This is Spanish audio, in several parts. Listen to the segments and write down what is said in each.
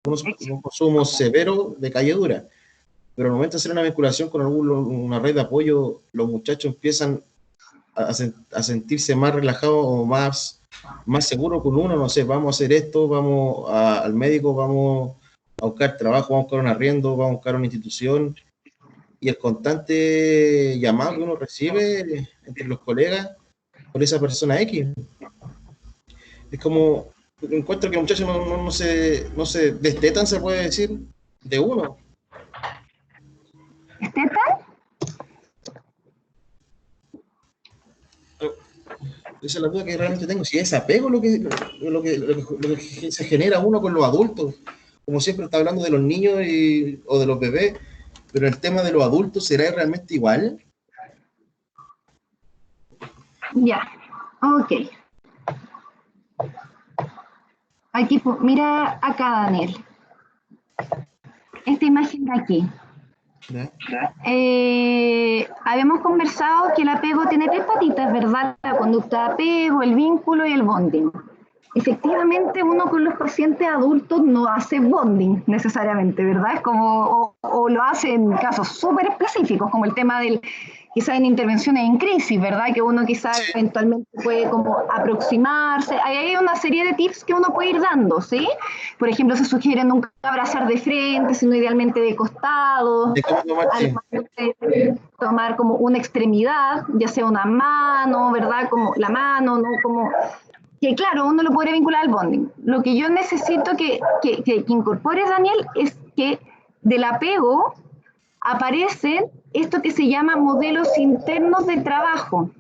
un consumo severo de calle dura. Pero al momento de hacer una vinculación con una red de apoyo, los muchachos empiezan a sentirse más relajados o más seguros con uno, no sé, vamos a hacer esto, vamos al médico, vamos a buscar trabajo, vamos a buscar un arriendo, vamos a buscar una institución, y el constante llamado que uno recibe entre los colegas por esa persona X. Es como, encuentro que los muchachos no se destetan, se puede decir, de uno. ¿Destetan? Esa es la duda que realmente tengo, si es apego lo que se genera uno con los adultos. Como siempre está hablando de los niños o de los bebés, pero el tema de los adultos, ¿será realmente igual? Ya, ok. Aquí, mira acá, Daniel. Esta imagen de aquí. Habíamos conversado que el apego tiene 3 patitas, ¿verdad? La conducta de apego, el vínculo y el bonding. Efectivamente, uno con los pacientes adultos no hace bonding necesariamente, ¿verdad? Es como, o lo hace en casos súper específicos, como el tema del, quizás en intervenciones en crisis, ¿verdad? Que uno quizás eventualmente puede como aproximarse. Hay una serie de tips que uno puede ir dando, ¿sí? Por ejemplo, se sugiere nunca abrazar de frente, sino idealmente de costado. Tomar como una extremidad, ya sea una mano, ¿verdad? Como la mano, ¿no? Como que claro, uno lo podría vincular al bonding. Lo que yo necesito que incorpores, Daniel, es que del apego aparecen esto que se llama modelos internos de trabajo.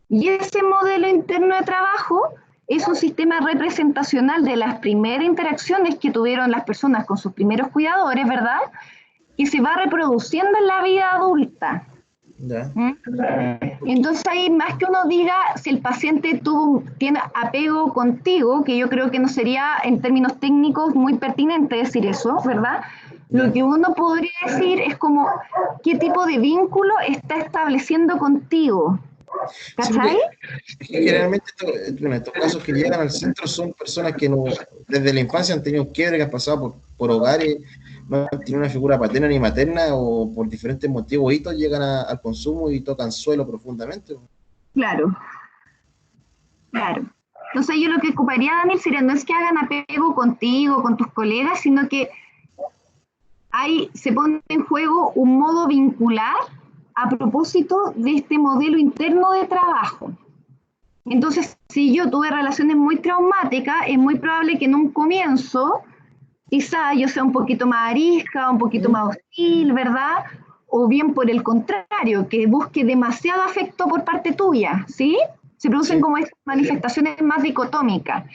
Y ese modelo interno de trabajo es un sistema representacional de las primeras interacciones que tuvieron las personas con sus primeros cuidadores, ¿verdad? Que se va reproduciendo en la vida adulta. Ya. Entonces ahí más que uno diga si el paciente tiene apego contigo, que yo creo que no sería en términos técnicos muy pertinente decir eso, ¿verdad? Ya. Lo que uno podría decir es como qué tipo de vínculo está estableciendo contigo. ¿Cachai? Sí, generalmente en estos casos que llegan al centro son personas que no, desde la infancia han tenido un quiebre, que han pasado por hogares, no han tenido una figura paterna ni materna, o por diferentes motivos hitos llegan al consumo y tocan suelo profundamente. Claro. Claro. Entonces yo lo que ocuparía, Daniel, sería no es que hagan apego contigo, con tus colegas, sino que se pone en juego un modo vincular a propósito de este modelo interno de trabajo. Entonces, si yo tuve relaciones muy traumáticas, es muy probable que en un comienzo quizá yo sea un poquito más arisca, un poquito más hostil, ¿verdad? O bien por el contrario, que busque demasiado afecto por parte tuya, ¿sí? Se producen como estas manifestaciones más dicotómicas.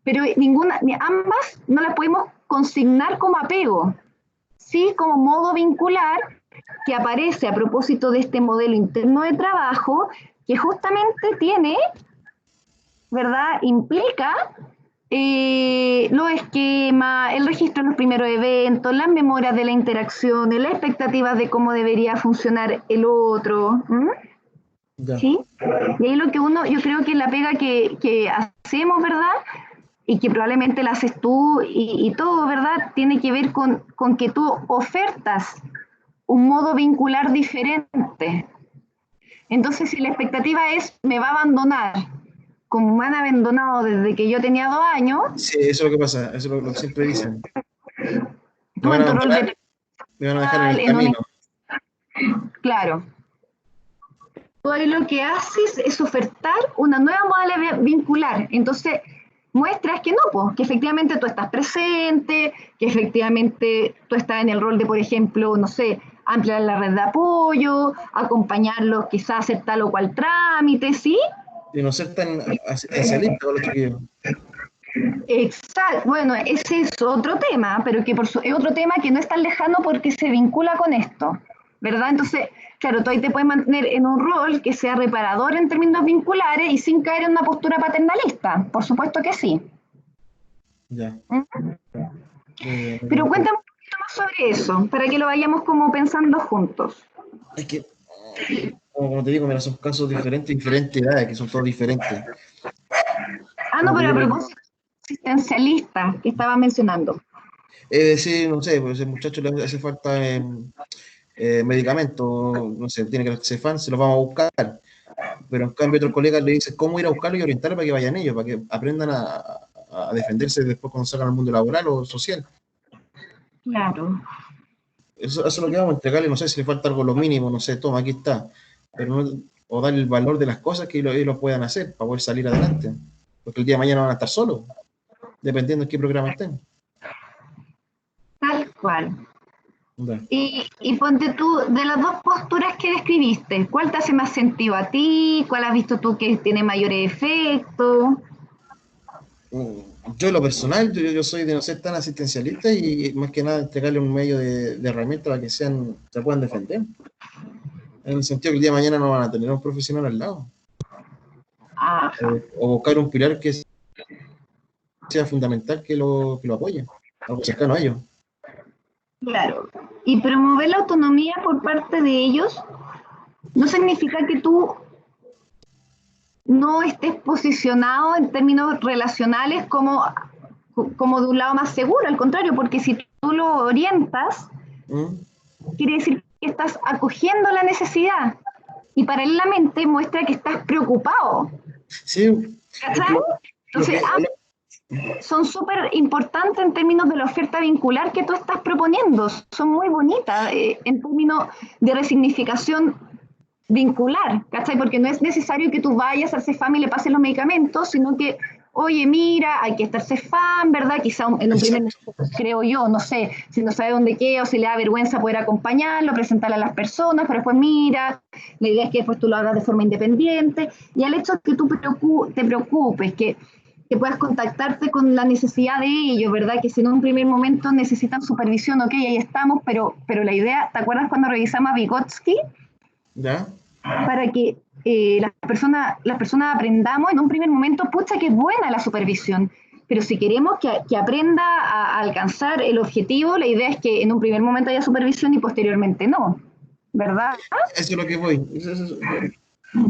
Pero ambas no las podemos consignar como apego, sí como modo vincular que aparece a propósito de este modelo interno de trabajo que justamente tiene, ¿verdad? Implica los esquemas, el registro de los primeros eventos, las memorias de la interacción, las expectativas de cómo debería funcionar el otro. ¿Sí? Y ahí lo que yo creo que la pega que hacemos, ¿verdad? Y que probablemente la haces tú y todo, ¿verdad? Tiene que ver con que tú ofertas un modo vincular diferente. Entonces, si la expectativa es, me va a abandonar, como me han abandonado desde que yo tenía 2 años. Sí, eso es lo que pasa, eso es lo que siempre dicen. Me van a dejar en el camino. Claro. Tú ahí lo que haces es ofertar una nueva modalidad vincular. Entonces, muestras que no, pues, que efectivamente tú estás presente, que efectivamente tú estás en el rol de, por ejemplo, no sé, ampliar la red de apoyo, acompañarlos, quizás hacer tal o cual trámite, ¿sí? Y no ser tan especialista con los chiquillos. Exacto, bueno, ese es otro tema, pero que es otro tema que no es tan lejano porque se vincula con esto, ¿verdad? Entonces, claro, tú ahí te puedes mantener en un rol que sea reparador en términos vinculares y sin caer en una postura paternalista, por supuesto que sí. Ya. Pero cuéntame un poquito más sobre eso, para que lo vayamos como pensando juntos. Es que, como te digo, mira, son casos diferentes edades, que son todos diferentes. No, pero a propósito existencialista que estaba mencionando. Sí, no sé, pues el muchacho le hace falta medicamento, no sé, tiene que ir al CEFAM, se los vamos a buscar. Pero en cambio otros colegas le dicen cómo ir a buscarlo y orientarlo para que vayan ellos, para que aprendan a defenderse después cuando salgan al mundo laboral o social. Claro. Eso es lo que vamos a entregarle, no sé si le falta algo lo mínimo, no sé, toma, aquí está. Pero no, o darle el valor de las cosas que ellos lo puedan hacer para poder salir adelante. Porque el día de mañana van a estar solos, dependiendo en qué programa estén. Tal cual. Ya. Y ponte tú, de las dos posturas que describiste, ¿cuál te hace más sentido a ti? ¿Cuál has visto tú que tiene mayor efecto? Yo en lo personal, yo soy de no ser tan asistencialista y más que nada entregarle un medio de herramientas para que se puedan defender. En el sentido que el día de mañana no van a tener un profesional al lado. Ajá, O buscar un pilar que sea fundamental que lo apoye, algo cercano a ellos. claro. Y promover la autonomía por parte de ellos no significa que tú no estés posicionado en términos relacionales como de un lado más seguro, al contrario, porque si tú lo orientas, ¿Mm? quiere decir que estás acogiendo la necesidad y paralelamente muestra que estás preocupado. Sí, porque ¿Cachai? lo Entonces, que, son súper importantes en términos de la oferta vincular que tú estás proponiendo. Son muy bonitas en términos de resignificación vincular, ¿cachai? Porque no es necesario que tú vayas al CEFAM y le pases los medicamentos, sino que, oye, mira, hay que estar CEFAM, ¿verdad? Quizá en un primer exacto, momento, creo yo, no sé, si no sabe dónde queda o si le da vergüenza poder acompañarlo, presentarle a las personas, pero después mira, la idea es que después tú lo hagas de forma independiente, y el hecho de que tú te preocupes, que puedas contactarte con la necesidad de ellos, ¿verdad? Que si en un primer momento necesitan supervisión, ok, ahí estamos, pero la idea, ¿te acuerdas cuando revisamos a Vygotsky? ¿ya? Para que las personas aprendamos en un primer momento, pucha, que es buena la supervisión, pero si queremos que aprenda a alcanzar el objetivo, la idea es que en un primer momento haya supervisión y posteriormente no, ¿verdad? Eso es lo que voy.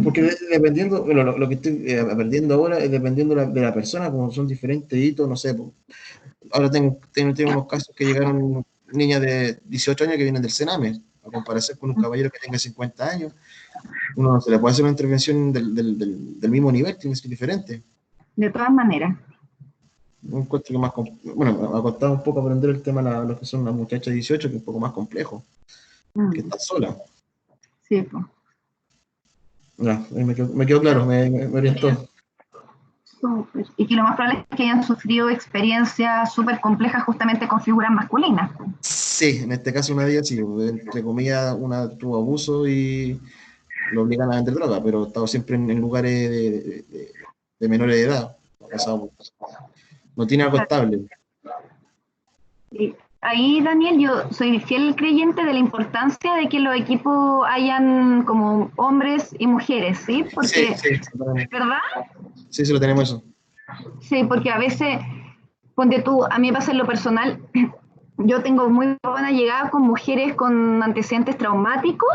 Porque dependiendo, bueno, lo que estoy aprendiendo ahora es dependiendo de la persona, como son diferentes hitos, no sé. Ahora tengo unos casos que llegaron niñas de 18 años que vienen del Sename, a comparación con un caballero que tenga 50 años. Uno no se le puede hacer una intervención del mismo nivel, tiene que ser diferente. De todas maneras. Un encuentro que más, bueno, me ha costado un poco aprender el tema de los que son las muchachas de 18, que es un poco más complejo, que Mm, están solas. sí, pues. Ya, me quedó claro, me orientó. Súper. Y que lo más probable es que hayan sufrido experiencias súper complejas justamente con figuras masculinas. Sí, en este caso una de ellas sí, entre comillas, una tuvo abuso y lo obligan a vender droga, pero ha estado siempre en lugares de menores de edad. Ha pasado, no tiene algo estable. Sí. Ahí, Daniel, yo soy fiel creyente de la importancia de que los equipos hayan como hombres y mujeres, ¿sí? Sí, Porque, sí, lo tenemos. ¿verdad? Sí, sí, lo tenemos eso. Sí, porque a veces, ponte tú, a mí me pasa en lo personal, yo tengo muy buena llegada con mujeres con antecedentes traumáticos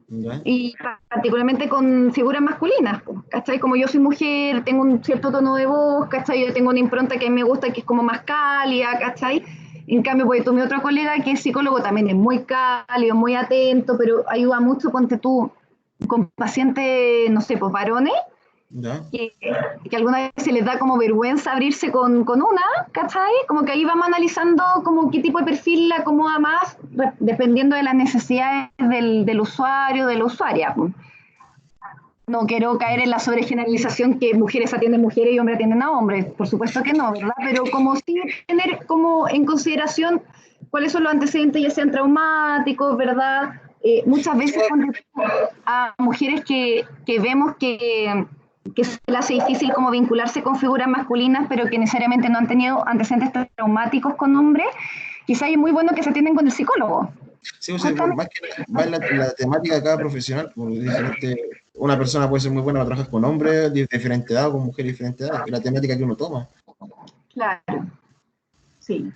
¿Ya? y particularmente con figuras masculinas, po, ¿cachai? Como yo soy mujer, tengo un cierto tono de voz, ¿cachai? Yo tengo una impronta que me gusta, que es como más cálida, ¿cachai? En cambio, pues tu mi otro colega que es psicólogo también es muy cálido, muy atento, pero ayuda mucho, ponte tú, con pacientes, no sé, pues varones, ¿Ya? que alguna vez se les da como vergüenza abrirse con una, ¿cachai? Como que ahí vamos analizando como qué tipo de perfil la acomoda más, dependiendo de las necesidades del usuario, de la usuaria. No quiero caer en la sobregeneralización que mujeres atienden mujeres y hombres atienden a hombres, por supuesto que no, ¿verdad? Pero como sí tener como en consideración cuáles son los antecedentes, ya sean traumáticos, ¿verdad? Muchas veces a mujeres que vemos que se les hace difícil como vincularse con figuras masculinas, pero que necesariamente no han tenido antecedentes traumáticos con hombres, quizás es muy bueno que se atienden con el psicólogo. Sí, o sea, Justamente, más que nada, va en la temática de cada profesional, porque una persona puede ser muy buena para trabajar con hombres de diferente edad, con mujeres de diferente edad, es la temática que uno toma. claro, sí.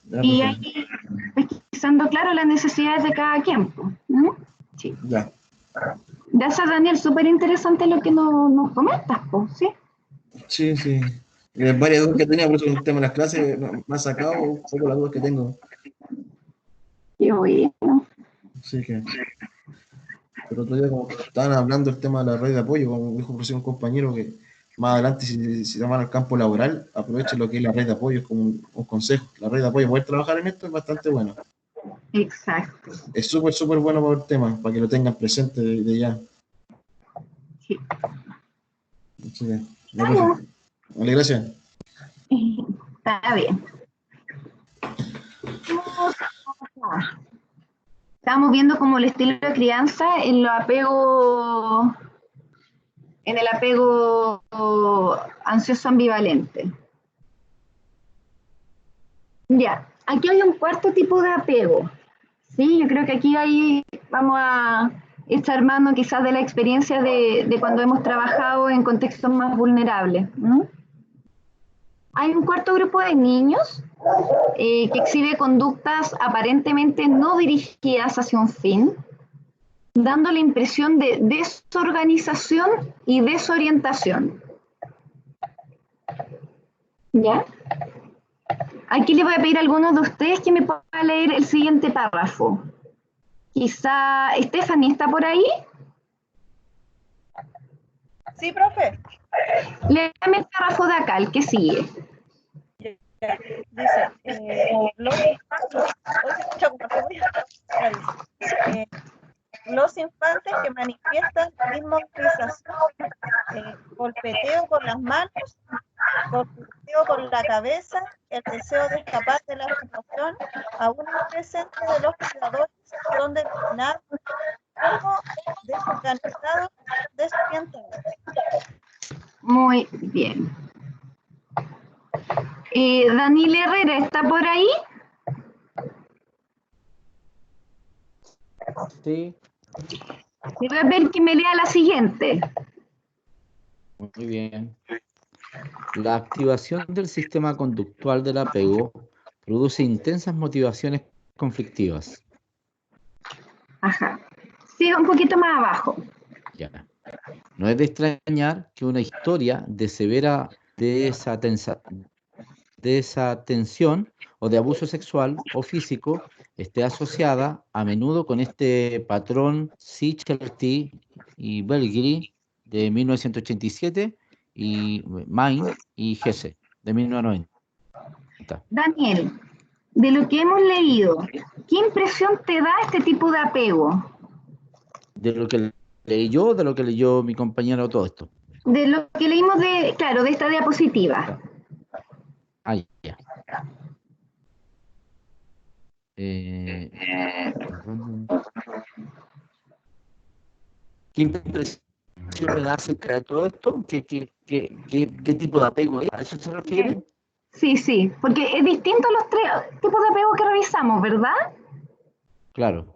Ya, Y perfecto. ahí pesquisando, claro, las necesidades de cada quien. ¿No? Sí. Ya, Gracias, Daniel, súper interesante lo que nos comentas, po, ¿sí? sí, sí. Varias dudas que tenía, por eso con el tema de las clases me ha sacado un poco las dudas que tengo. Qué bueno. Así que, pero otro día, como estaban hablando del tema de la red de apoyo, como dijo por ejemplo, un compañero que más adelante, si se van al campo laboral, aprovechen lo que es la red de apoyo, es como un consejo. La red de apoyo, poder trabajar en esto es bastante bueno. Exacto. Es súper, súper bueno para el tema, para que lo tengan presente de ya. Sí. Así que, no, profe. Vale, gracias. Está bien. Estamos viendo como el estilo de crianza en el apego ansioso ambivalente. Ya, aquí hay un cuarto tipo de apego. Sí, yo creo que vamos a estar armando quizás de la experiencia de cuando hemos trabajado en contextos más vulnerables. ¿No? Hay un cuarto grupo de niños que exhibe conductas aparentemente no dirigidas hacia un fin, dando la impresión de desorganización y desorientación. ¿Ya? Aquí le voy a pedir a algunos de ustedes que me puedan leer el siguiente párrafo. Quizá Stephanie está por ahí. Sí, profe. Léame el párrafo de acá, el que sigue. Dice, los infantes que manifiestan inmovilización, golpeteo con las manos, golpeteo con la cabeza, el deseo de escapar de la situación, aún presente de los cuidadores, son denominados como desorganizados, desorientados. Muy bien. Daniel Herrera, ¿está por ahí? Sí. Voy a ver que me lea la siguiente. Muy bien. La activación del sistema conductual del apego produce intensas motivaciones conflictivas. Ajá. Siga un poquito más abajo. Ya. No es de extrañar que una historia de severa desatención o de abuso sexual o físico esté asociada a menudo con este patrón Sicherty y Belgiri de 1987 y Main y Hesse de 1990. Daniel, de lo que hemos leído, ¿qué impresión te da este tipo de apego? De lo que leí yo, de lo que leyó mi compañero, todo esto. De lo que leímos de esta diapositiva. Ya. ¿Qué impresión me da acerca de todo esto? ¿Qué tipo de apego es? ¿A eso se refiere? Sí, porque es distinto a los tres tipos de apego que revisamos, ¿verdad? Claro.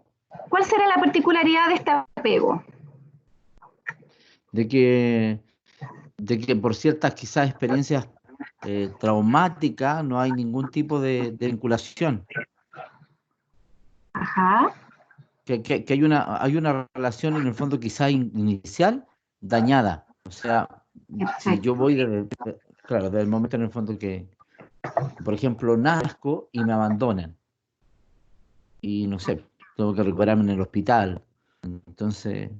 ¿Cuál será la particularidad de este apego? De que por ciertas quizás experiencias traumáticas no hay ningún tipo de vinculación. Ajá. Que hay una relación en el fondo quizás inicial dañada. O sea, si yo voy desde el momento en el fondo que, por ejemplo, nazco y me abandonan. Y no sé, tengo que recuperarme en el hospital. Entonces,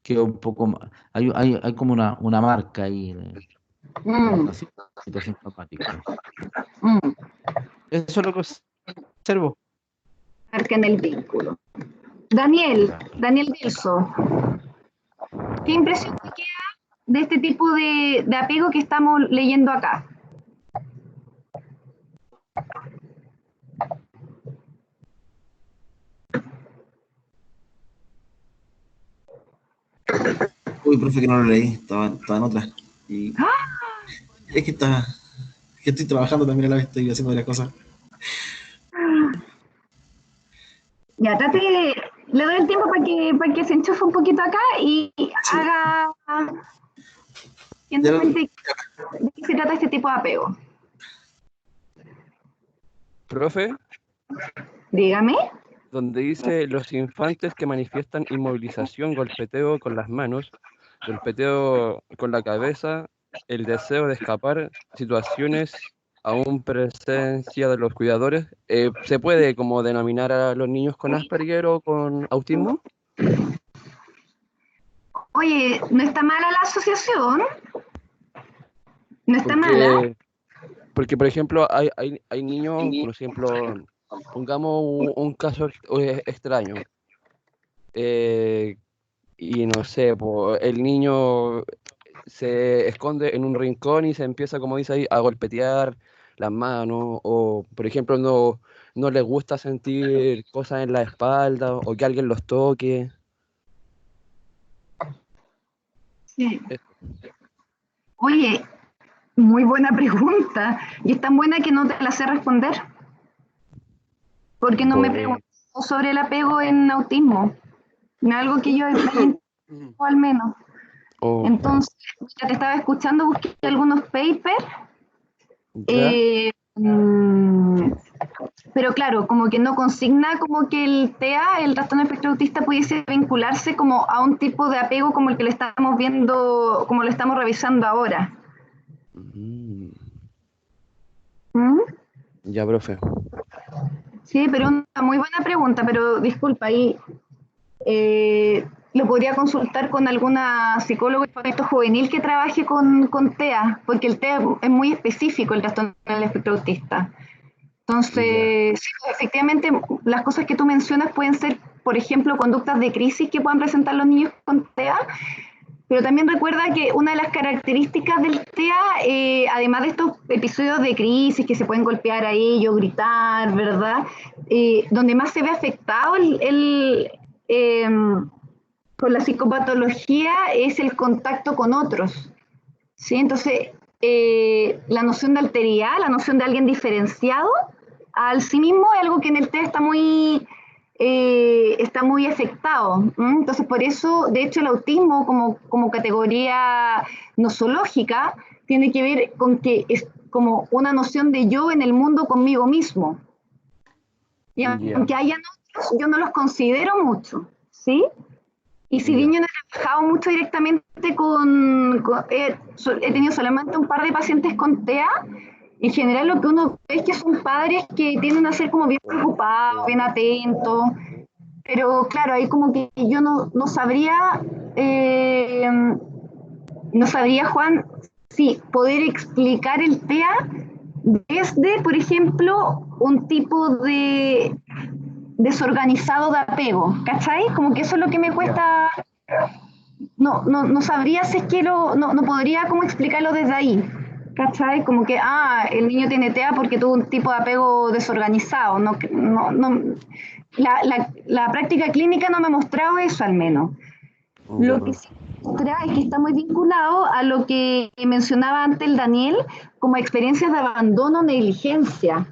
quedo un poco más. Hay como una marca ahí, una situación traumática. Eso es lo que observo. Marca en el vínculo. Daniel Delso, ¿qué impresión te queda de este tipo de apego que estamos leyendo acá? Uy, profe, que no lo leí, estaba en otra. Y es que estoy trabajando también a la vez, estoy haciendo varias cosas. Ya, le doy el tiempo para que se enchufe un poquito acá y haga que nos cuente de qué se trata este tipo de apego. Profe, Dígame. donde dice los infantes que manifiestan inmovilización, golpeteo con las manos, golpeteo con la cabeza, el deseo de escapar situaciones aún presencia de los cuidadores, ¿se puede como denominar a los niños con Asperger o con autismo? Oye, no está mala la asociación, no está mala. Porque por ejemplo, hay niños, por ejemplo, pongamos un caso extraño. Y no sé, el niño se esconde en un rincón y se empieza, como dice ahí, a golpetear las manos, o por ejemplo no le gusta sentir cosas en la espalda o que alguien los toque. Sí. Eso. Oye, muy buena pregunta, y es tan buena que no te la sé responder, porque no me preguntó sobre el apego en autismo, no es algo que yo he visto al menos. Oh, Entonces, ya te estaba escuchando, busqué algunos papers, ¿ya? pero claro, como que no consigna como que el TEA, el trastorno de espectro autista, pudiese vincularse como a un tipo de apego como el que le estamos viendo, como lo estamos revisando ahora. Mm, ¿Mm? ya, profe. Sí, pero una muy buena pregunta, pero disculpa, ahí lo podría consultar con alguna psicóloga infantil juvenil que trabaje con TEA, porque el TEA es muy específico, el trastorno del espectro autista. Ya. Entonces, sí, efectivamente, las cosas que tú mencionas pueden ser, por ejemplo, conductas de crisis que puedan presentar los niños con TEA, pero también recuerda que una de las características del TEA, además de estos episodios de crisis que se pueden golpear a ellos, gritar, ¿verdad? Donde más se ve afectado con la psicopatología es el contacto con otros, ¿sí? Entonces, la noción de alteridad, la noción de alguien diferenciado, al sí mismo es algo que en el TEA está muy afectado. Entonces, por eso, de hecho, el autismo como categoría nosológica tiene que ver con que es como una noción de yo en el mundo conmigo mismo. Y Ya. aunque hayan otros, yo no los considero mucho, ¿sí? Y si bien Ya. yo no he trabajado mucho directamente he tenido solamente un par de pacientes con TEA, en general lo que uno ve es que son padres que tienden a ser como bien preocupados, bien atentos, pero claro, ahí como que yo no sabría, no sabría, Juan, si poder explicar el TEA desde, por ejemplo, un tipo de desorganizado de apego, ¿cachai? Como que eso es lo que me cuesta, no sabría si es que no podría como explicarlo desde ahí, ¿cachai? Como que, el niño tiene TEA porque tuvo un tipo de apego desorganizado, la práctica clínica no me ha mostrado eso al menos. Ya, Lo que profe. sí muestra es que está muy vinculado a lo que mencionaba antes el Daniel, como experiencias de abandono, negligencia,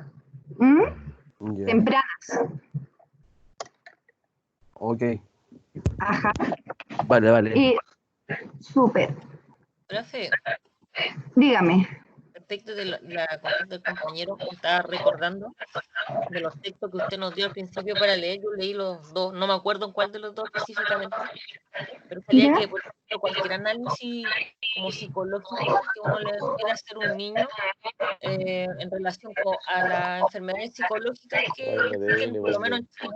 Ya. tempranas. Ok. Ajá. Vale, vale. Súper. Profe, Dígame. respecto de la consulta del compañero, me estaba recordando de los textos que usted nos dio al principio para leer. Yo leí los dos, no me acuerdo en cuál de los dos específicamente, pero salía ¿Ya? que, por ejemplo, cualquier análisis como psicológico que uno le quiera hacer a un niño en relación a las enfermedades psicológicas que existen, por lo menos en Chile,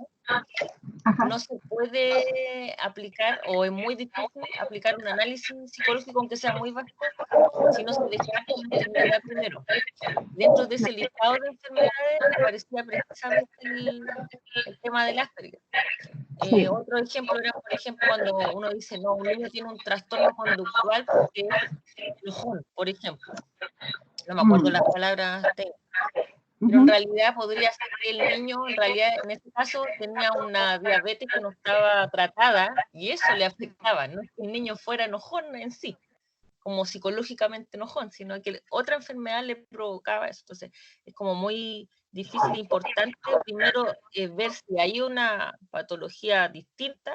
Ajá. no se puede aplicar o es muy difícil aplicar un análisis psicológico, aunque sea muy básico, si no se descarta una enfermedad primero. Dentro de ese listado de enfermedades aparecía precisamente el tema del Asperger. Sí. Otro ejemplo era, por ejemplo, cuando uno dice, no, un niño tiene un trastorno conductual porque es enojón, por ejemplo. No me acuerdo las palabras técnicas. Pero en realidad podría ser que el niño, en realidad, en este caso, tenía una diabetes que no estaba tratada y eso le afectaba. No es que el niño fuera enojón en sí, como psicológicamente enojón, sino que otra enfermedad le provocaba eso. Entonces, es como muy difícil e importante primero ver si hay una patología distinta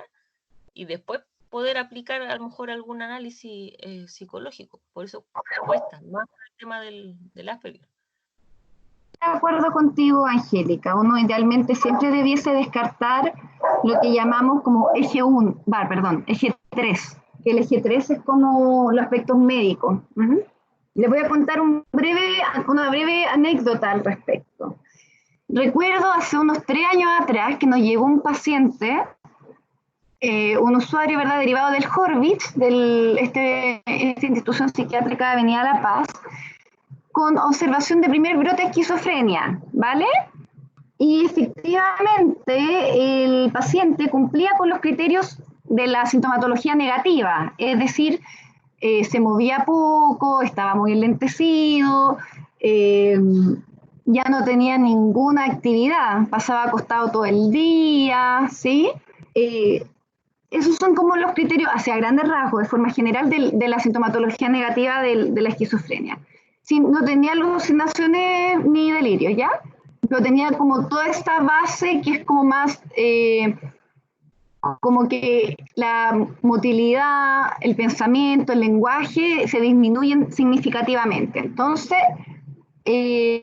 y después poder aplicar a lo mejor algún análisis psicológico. Por eso cuesta más el tema del Asperger. De acuerdo contigo, Angélica. Uno idealmente siempre debiese descartar lo que llamamos como eje 1, eje 3. El eje 3 es como los aspectos médicos. Les voy a contar una breve anécdota al respecto. Recuerdo hace unos 3 años atrás que nos llegó un paciente, un usuario, ¿verdad?, derivado del Horvitz, esta institución psiquiátrica de Avenida La Paz, con observación de primer brote de esquizofrenia, ¿vale? Y efectivamente el paciente cumplía con los criterios de la sintomatología negativa, es decir, se movía poco, estaba muy enlentecido, ya no tenía ninguna actividad, pasaba acostado todo el día, ¿sí? Esos son como los criterios, hacia grandes rasgos, de forma general, de la sintomatología negativa de la esquizofrenia. Sí, no tenía alucinaciones ni delirios, ¿ya? Pero tenía como toda esta base que es como más, como que la motilidad, el pensamiento, el lenguaje se disminuyen significativamente. Entonces, en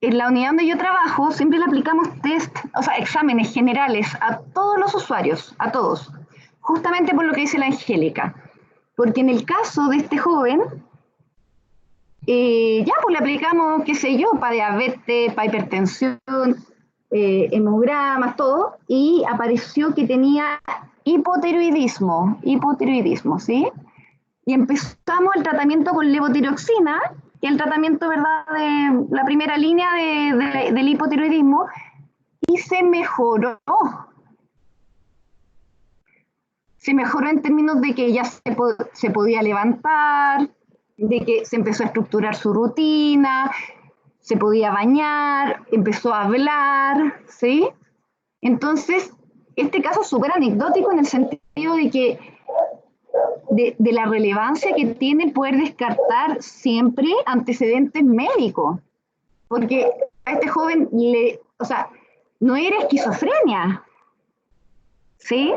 la unidad donde yo trabajo, siempre le aplicamos test, o sea, exámenes generales a todos los usuarios, a todos, justamente por lo que dice la Angélica. Porque en el caso de este joven, ya pues le aplicamos, qué sé yo, para diabetes, para hipertensión, hemogramas, todo, y apareció que tenía hipotiroidismo, ¿sí? Y empezamos el tratamiento con levotiroxina, que es el tratamiento, ¿verdad?, de la primera línea del hipotiroidismo, y se mejoró. Se mejoró en términos de que ya se podía levantar, de que se empezó a estructurar su rutina, se podía bañar, empezó a hablar, ¿sí? Entonces, este caso es súper anecdótico en el sentido de que de la relevancia que tiene poder descartar siempre antecedentes médicos, porque a este joven o sea, no era esquizofrenia, ¿sí?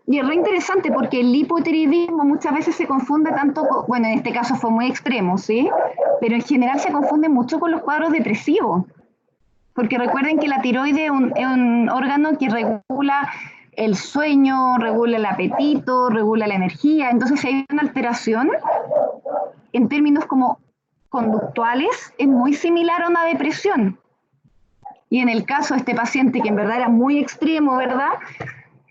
Y es re interesante porque el hipotiroidismo muchas veces se confunde tanto, bueno, en este caso fue muy extremo, ¿sí? Pero en general se confunde mucho con los cuadros depresivos, porque recuerden que la tiroide es un órgano que regula el sueño, regula el apetito, regula la energía. Entonces, si hay una alteración, en términos como conductuales, es muy similar a una depresión. Y en el caso de este paciente, que en verdad era muy extremo, ¿verdad?,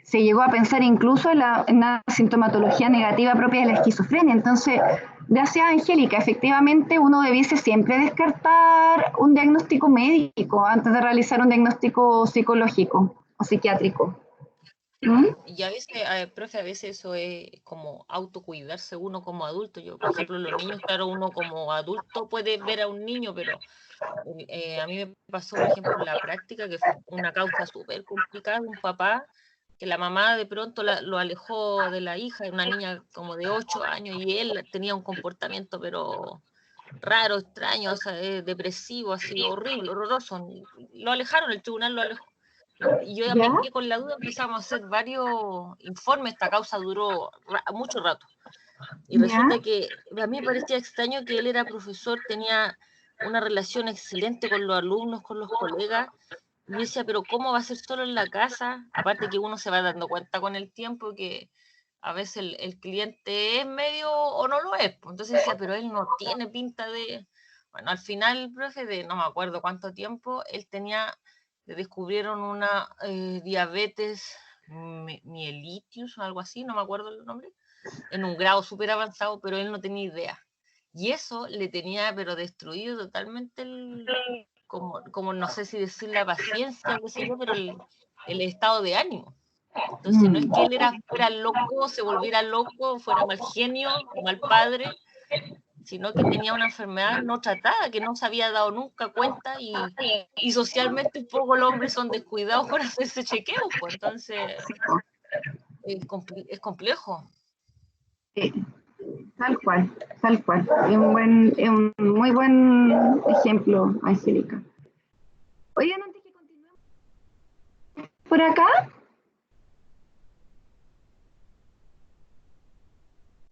se llegó a pensar incluso en una sintomatología negativa propia de la esquizofrenia. Entonces, gracias Angélica, efectivamente uno debiese siempre descartar un diagnóstico médico antes de realizar un diagnóstico psicológico o psiquiátrico. ¿Mm? Y a veces, profe, a veces eso es como autocuidarse uno como adulto. Yo, por ejemplo, los niños, claro, uno como adulto puede ver a un niño, pero a mí me pasó, por ejemplo, en la práctica, que fue una causa súper complicada, un papá, que la mamá de pronto lo alejó de la hija, una niña como de 8 años, y él tenía un comportamiento, pero raro, extraño, o sea, depresivo, así, horrible, horroroso. Lo alejaron, el tribunal lo alejó. Y yo ya me quedé con la duda, empezamos a hacer varios informes, esta causa duró mucho rato. Y resulta que a mí me parecía extraño que él era profesor, tenía una relación excelente con los alumnos, con los colegas. Y yo decía, pero ¿cómo va a ser solo en la casa? Aparte que uno se va dando cuenta con el tiempo que a veces el cliente es medio o no lo es. Entonces decía, pero él no tiene pinta de... Bueno, al final, profe, de no me acuerdo cuánto tiempo, él tenía, le descubrieron una diabetes mellitus o algo así, no me acuerdo el nombre, en un grado súper avanzado, pero él no tenía idea. Y eso le tenía, pero destruido totalmente como no sé si decir la paciencia, qué sé yo, pero el estado de ánimo. Entonces no es que él fuera loco, se volviera loco, fuera mal genio, mal padre, sino que tenía una enfermedad no tratada, que no se había dado nunca cuenta y socialmente un poco los hombres son descuidados por hacerse chequeos, pues entonces es complejo. Sí, tal cual, tal cual. Es un muy buen ejemplo, Angélica. Oigan, antes que continuemos por acá.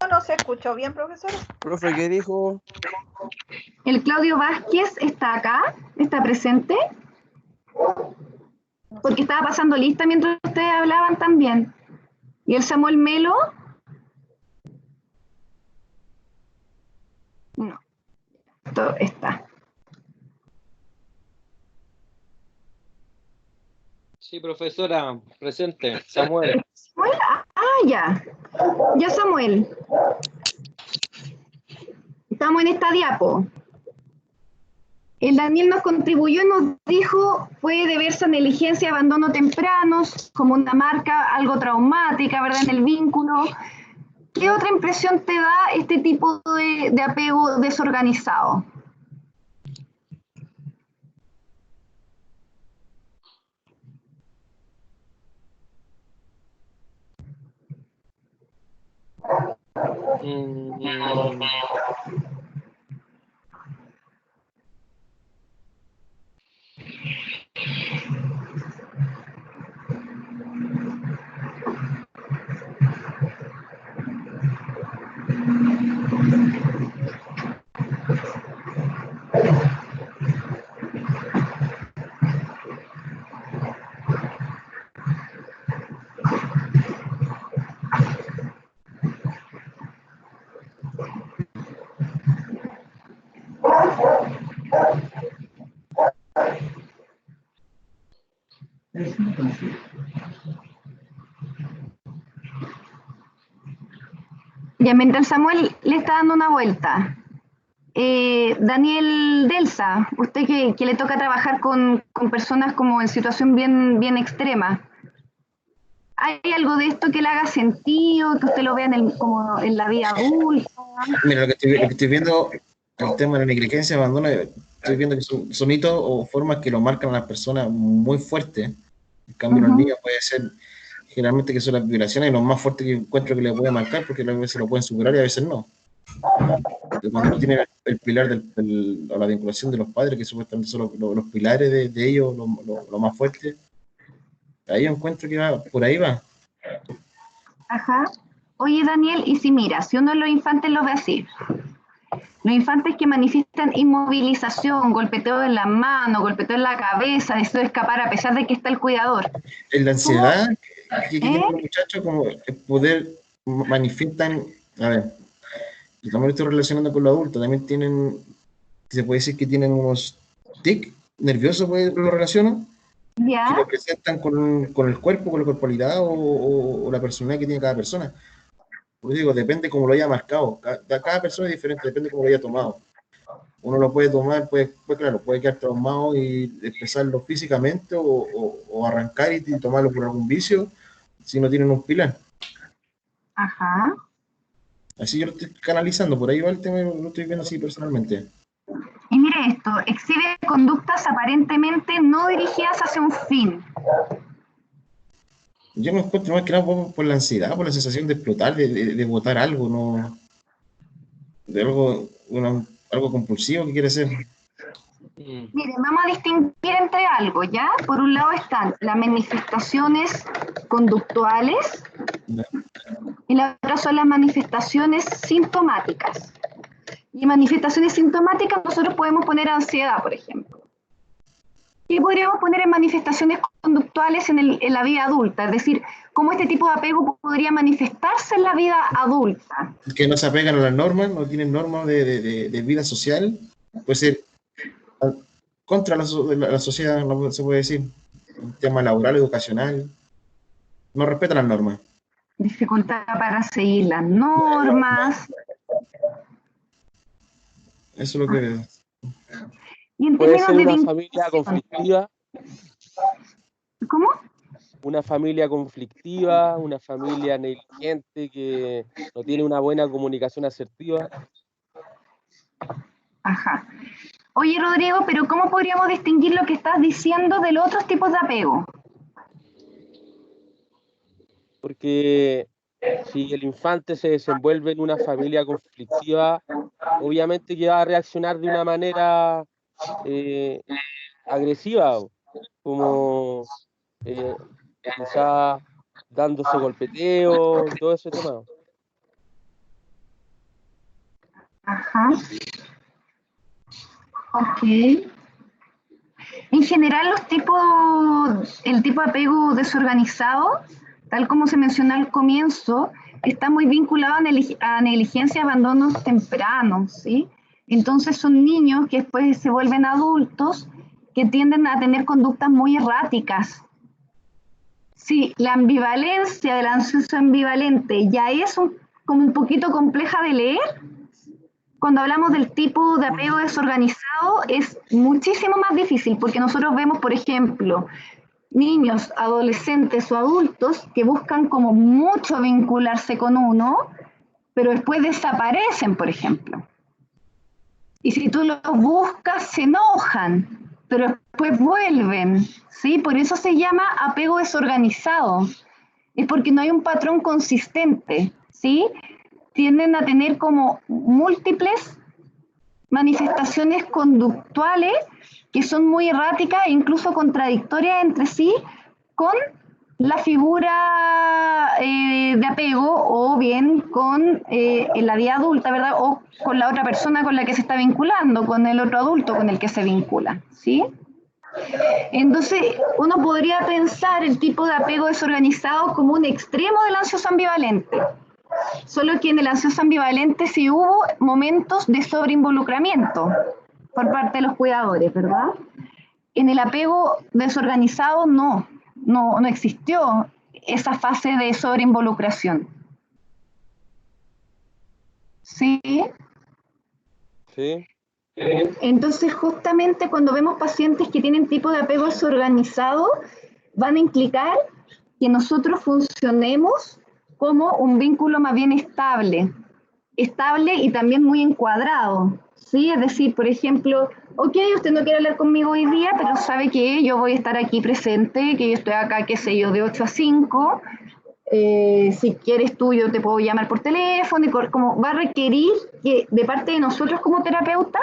¿No se escuchó bien, profesor? Profe, ¿qué dijo? El Claudio Vázquez está acá, está presente, porque estaba pasando lista mientras ustedes hablaban también. Y el Samuel Melo, Esto está. Sí, profesora, presente. Samuel. Samuel, ya. Ya, Samuel. Estamos en esta diapo. El Daniel nos contribuyó y nos dijo, puede deberse a negligencia y abandono tempranos, como una marca algo traumática, ¿verdad? En el vínculo. ¿Qué otra impresión te da este tipo de apego desorganizado? Ya, mientras Samuel le está dando una vuelta. Daniel Delsa, usted que le toca trabajar con personas como en situación bien extrema, ¿hay algo de esto que le haga sentido, que usted lo vea como en la vida adulta? Mira, lo que estoy viendo, el tema de la negligencia y abandono, estoy viendo que son hitos o formas que lo marcan a las personas muy fuertes. En cambio, los niños puede ser generalmente que son las violaciones y lo más fuerte que encuentro que le puede marcar, porque a veces lo pueden superar y a veces no. Porque cuando tiene el pilar o la vinculación de los padres, que supuestamente son los pilares de ellos, lo más fuerte, ahí yo encuentro que por ahí va. Ajá. Oye, Daniel, y si mira, si uno de los infantes lo ve así, los infantes que manifiestan inmovilización, golpeteo en la mano, golpeteo en la cabeza, deseo de escapar a pesar de que está el cuidador. En la ansiedad que tienen los muchachos, como el poder manifiestan, a ver, y también lo estoy relacionando con los adultos, también tienen, se puede decir que tienen unos tics nerviosos, pues, lo relacionan, ¿Ya? que lo presentan con el cuerpo, con la corporalidad o la personalidad que tiene cada persona. Pues digo, depende cómo lo haya marcado. Cada persona es diferente, depende cómo lo haya tomado. Uno lo puede tomar, pues claro, puede quedar traumado y expresarlo físicamente o arrancar y tomarlo por algún vicio si no tienen un pilar. Ajá. Así yo lo estoy canalizando, por ahí va el tema, lo estoy viendo así personalmente. Y mire esto, exhibe conductas aparentemente no dirigidas hacia un fin. Yo me encuentro más que nada por la ansiedad, por la sensación de explotar, de botar algo, ¿no? De algo compulsivo que quiere ser. Mire, vamos a distinguir entre algo, ¿ya? Por un lado están las manifestaciones conductuales y la otra son las manifestaciones sintomáticas. Y en manifestaciones sintomáticas nosotros podemos poner ansiedad, por ejemplo. Y podríamos poner en manifestaciones conductuales en la vida adulta, es decir, cómo este tipo de apego podría manifestarse en la vida adulta. Que no se apegan a las normas, no tienen normas de vida social, puede ser contra la sociedad, no se puede decir, un tema laboral, educacional, no respetan las normas. Dificultad para seguir las normas. Eso es lo que veo. Y en ¿Puede términos ser de una vinculación, familia conflictiva? ¿cómo? Una familia conflictiva, una familia negligente que no tiene una buena comunicación asertiva. Ajá. Oye, Rodrigo, pero ¿cómo podríamos distinguir lo que estás diciendo de los otros tipos de apego? Porque si el infante se desenvuelve en una familia conflictiva, obviamente que va a reaccionar de una manera agresiva, como quizá dándose golpeteo y todo ese tema. Ajá. Ok. En general, el tipo de apego desorganizado, tal como se mencionó al comienzo, está muy vinculado a negligencia y abandonos tempranos, ¿sí? Entonces son niños que después se vuelven adultos que tienden a tener conductas muy erráticas. Sí, la ambivalencia del ansioso ambivalente ya es como un poquito compleja de leer. Cuando hablamos del tipo de apego desorganizado es muchísimo más difícil porque nosotros vemos, por ejemplo, niños, adolescentes o adultos que buscan como mucho vincularse con uno, pero después desaparecen, por ejemplo. Y si tú los buscas, se enojan, pero después vuelven, ¿sí? Por eso se llama apego desorganizado. Es porque no hay un patrón consistente, ¿sí? Tienden a tener como múltiples manifestaciones conductuales que son muy erráticas e incluso contradictorias entre sí con la figura de apego o bien con en la vida adulta, ¿verdad? O con la otra persona con la que se está vinculando, con el otro adulto con el que se vincula, ¿sí? Entonces, uno podría pensar el tipo de apego desorganizado como un extremo del ansioso ambivalente. Solo que en el ansioso ambivalente sí hubo momentos de sobreinvolucramiento por parte de los cuidadores, ¿verdad? En el apego desorganizado no existió esa fase de sobreinvolucración. ¿Sí? Sí. Entonces, justamente cuando vemos pacientes que tienen tipo de apego desorganizado, van a implicar que nosotros funcionemos como un vínculo más bien estable y también muy encuadrado, ¿sí? Es decir, por ejemplo, ok, usted no quiere hablar conmigo hoy día, pero sabe que yo voy a estar aquí presente, que yo estoy acá, qué sé yo, de 8 a 5, si quieres tú, yo te puedo llamar por teléfono, y como va a requerir que de parte de nosotros como terapeuta,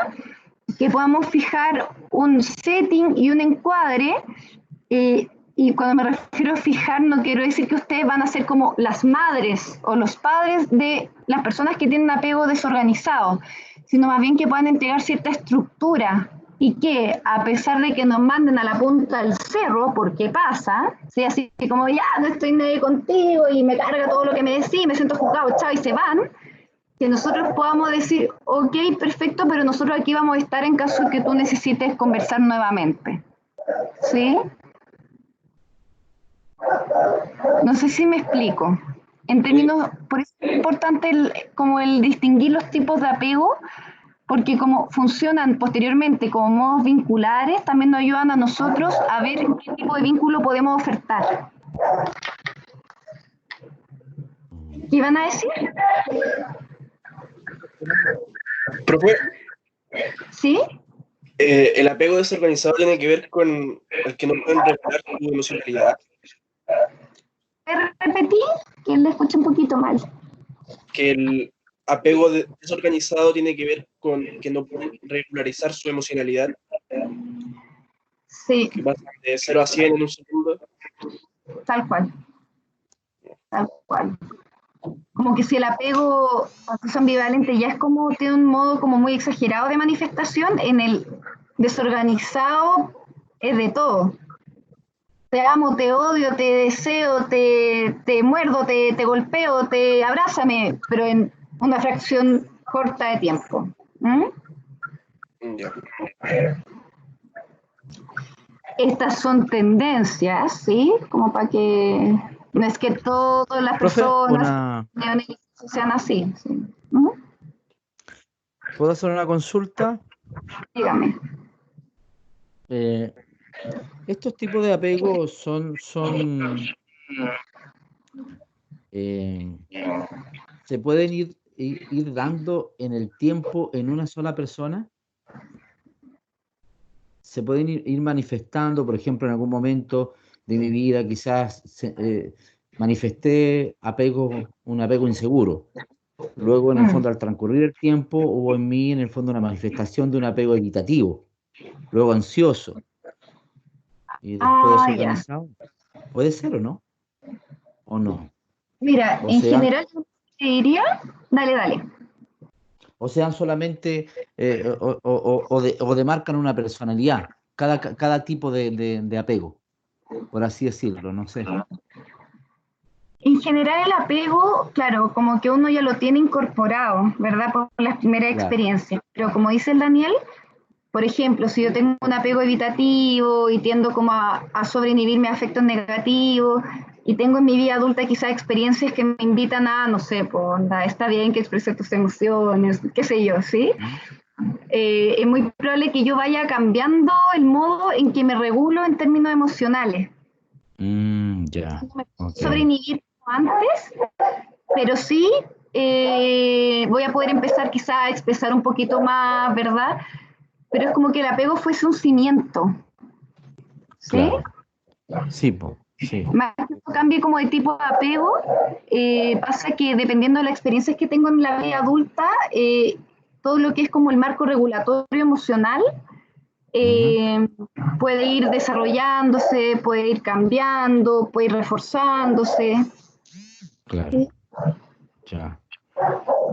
que podamos fijar un setting y un encuadre. Y cuando me refiero a fijar, no quiero decir que ustedes van a ser como las madres o los padres de las personas que tienen apego desorganizado, sino más bien que puedan entregar cierta estructura y que, a pesar de que nos manden a la punta del cerro, porque pasa, ¿sí? Así que como ya no estoy nadie contigo y me carga todo lo que me decís, me siento juzgado, chao, y se van, que nosotros podamos decir, ok, perfecto, pero nosotros aquí vamos a estar en caso de que tú necesites conversar nuevamente. ¿Sí? No sé si me explico. En términos, por eso es importante como el distinguir los tipos de apego, porque como funcionan posteriormente como modos vinculares, también nos ayudan a nosotros a ver qué tipo de vínculo podemos ofertar. ¿Qué iban a decir? Profe, ¿Sí? el apego desorganizado tiene que ver con el que no pueden regular su emocionalidad. ¿Puede repetir? Que le escuché un poquito mal. Que el apego desorganizado tiene que ver con que no pueden regularizar su emocionalidad. Sí. Que pasan de 0 a 100 en un segundo. Tal cual. Tal cual. Como que si el apego ambivalente ya es como, tiene un modo como muy exagerado de manifestación, en el desorganizado es de todo. Te amo, te odio, te deseo, te muerdo, te golpeo, te abrázame, pero en una fracción corta de tiempo. Ya. Estas son tendencias, ¿sí? Como para que no es que todas las Profe, personas sean así. ¿Sí? ¿Puedo hacer una consulta? Dígame. Estos tipos de apegos se pueden ir dando en el tiempo en una sola persona. Se pueden ir manifestando, por ejemplo, en algún momento de mi vida quizás manifesté un apego inseguro. Luego, en el fondo, al transcurrir el tiempo, hubo en mí, en el fondo, una manifestación de un apego evitativo, luego ansioso, y después desorganizado. ¿Puede ser o no? ¿O no? Mira, en general, yo te diría, dale. O sean solamente, o demarcan una personalidad, cada tipo de apego, por así decirlo, no sé. En general el apego, claro, como que uno ya lo tiene incorporado, ¿verdad? Por las primeras Claro. experiencias. Pero como dice el Daniel, por ejemplo, si yo tengo un apego evitativo y tiendo como a sobreinhibirme a afectos negativos y tengo en mi vida adulta quizás experiencias que me invitan a, no sé, pues, onda, está bien que exprese tus emociones, qué sé yo, ¿sí? Es muy probable que yo vaya cambiando el modo en que me regulo en términos emocionales. Ya, No me puedo ok. sobreinhibir como antes, pero sí voy a poder empezar quizás a expresar un poquito más, ¿verdad? Pero es como que el apego fuese un cimiento, ¿sí? Claro. Sí, po, sí. Más que no cambie como de tipo de apego, pasa que dependiendo de las experiencias que tengo en la vida adulta, todo lo que es como el marco regulatorio emocional eh, puede ir desarrollándose, puede ir cambiando, puede ir reforzándose. Claro. ¿Sí? Ya.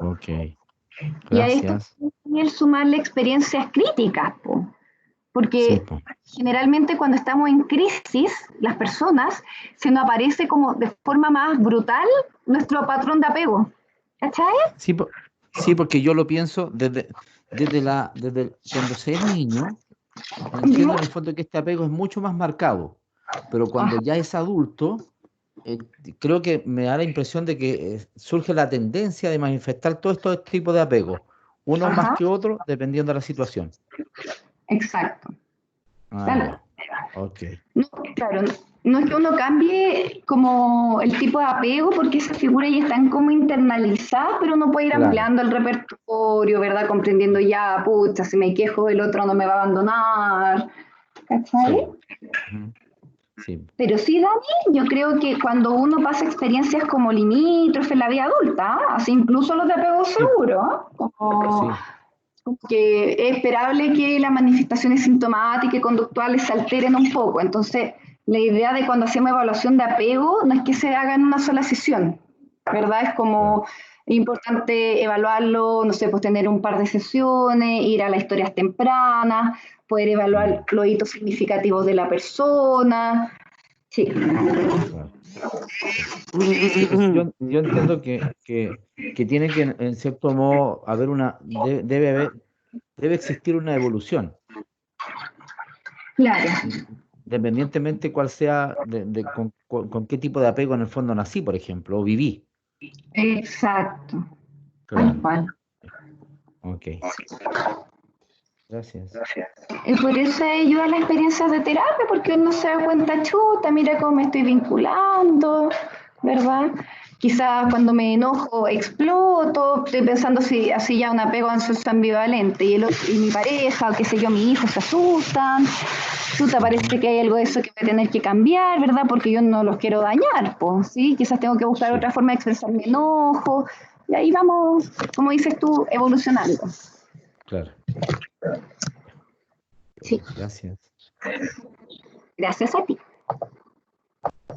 Ok. Y a esto Gracias. el sumarle experiencias críticas, po, Sí, porque po. generalmente cuando estamos en crisis, las personas, se nos aparece como de forma más brutal nuestro patrón de apego. ¿Cachai? Sí, sí, porque yo lo pienso desde cuando se es niño, entiendo en el fondo que este apego es mucho más marcado, pero cuando Ajá, ya es adulto, eh, creo que me da la impresión de que surge la tendencia de manifestar todos estos tipos de apegos, unos más ajá, que otros, dependiendo de la situación. exacto. Ah, Claro, ya. Ok. no, claro, no es que uno cambie como el tipo de apego porque esas figuras ya están como internalizadas, pero uno puede ir Claro. ampliando el repertorio, ¿verdad? Comprendiendo ya, pucha, si me quejo el otro no me va a abandonar, Sí, ¿cachai? po. Ujú. Sí, Pero sí, Dani, yo creo que cuando uno pasa experiencias como limítrofes en la vida adulta, así incluso los de apego sí, seguro, como sí, que es esperable que las manifestaciones sintomáticas y conductuales se alteren un poco. Entonces, la idea de cuando hacemos evaluación de apego no es que se haga en una sola sesión, ¿verdad? Es claro. como importante evaluarlo, no sé, pues tener un par de sesiones, ir a las historias tempranas, poder evaluar Mm, los hitos significativos de la persona. Sí, claro. Sí. Sí, pues yo entiendo que tiene que, en cierto modo, haber debe existir una evolución, claro, independientemente cuál sea, con qué tipo de apego en el fondo nací, por ejemplo, o viví. exacto, tal Claro, cual. ok, gracias. Y por eso ayuda las experiencias de terapia, porque uno se da cuenta, chuta, mira cómo me estoy vinculando, ¿verdad? Quizás cuando me enojo exploto, estoy pensando si así ya un apego ansioso ambivalente, y mi pareja, o qué sé yo, mi hijo se asustan, chuta, Ujú. parece que hay algo de eso que voy a tener que cambiar, ¿verdad? Porque yo no los quiero dañar, pues, ¿sí? Quizás tengo que buscar Sí, otra forma de expresar mi enojo, y ahí vamos, como dices tú, evolucionando. claro. Sí, Gracias. gracias a ti.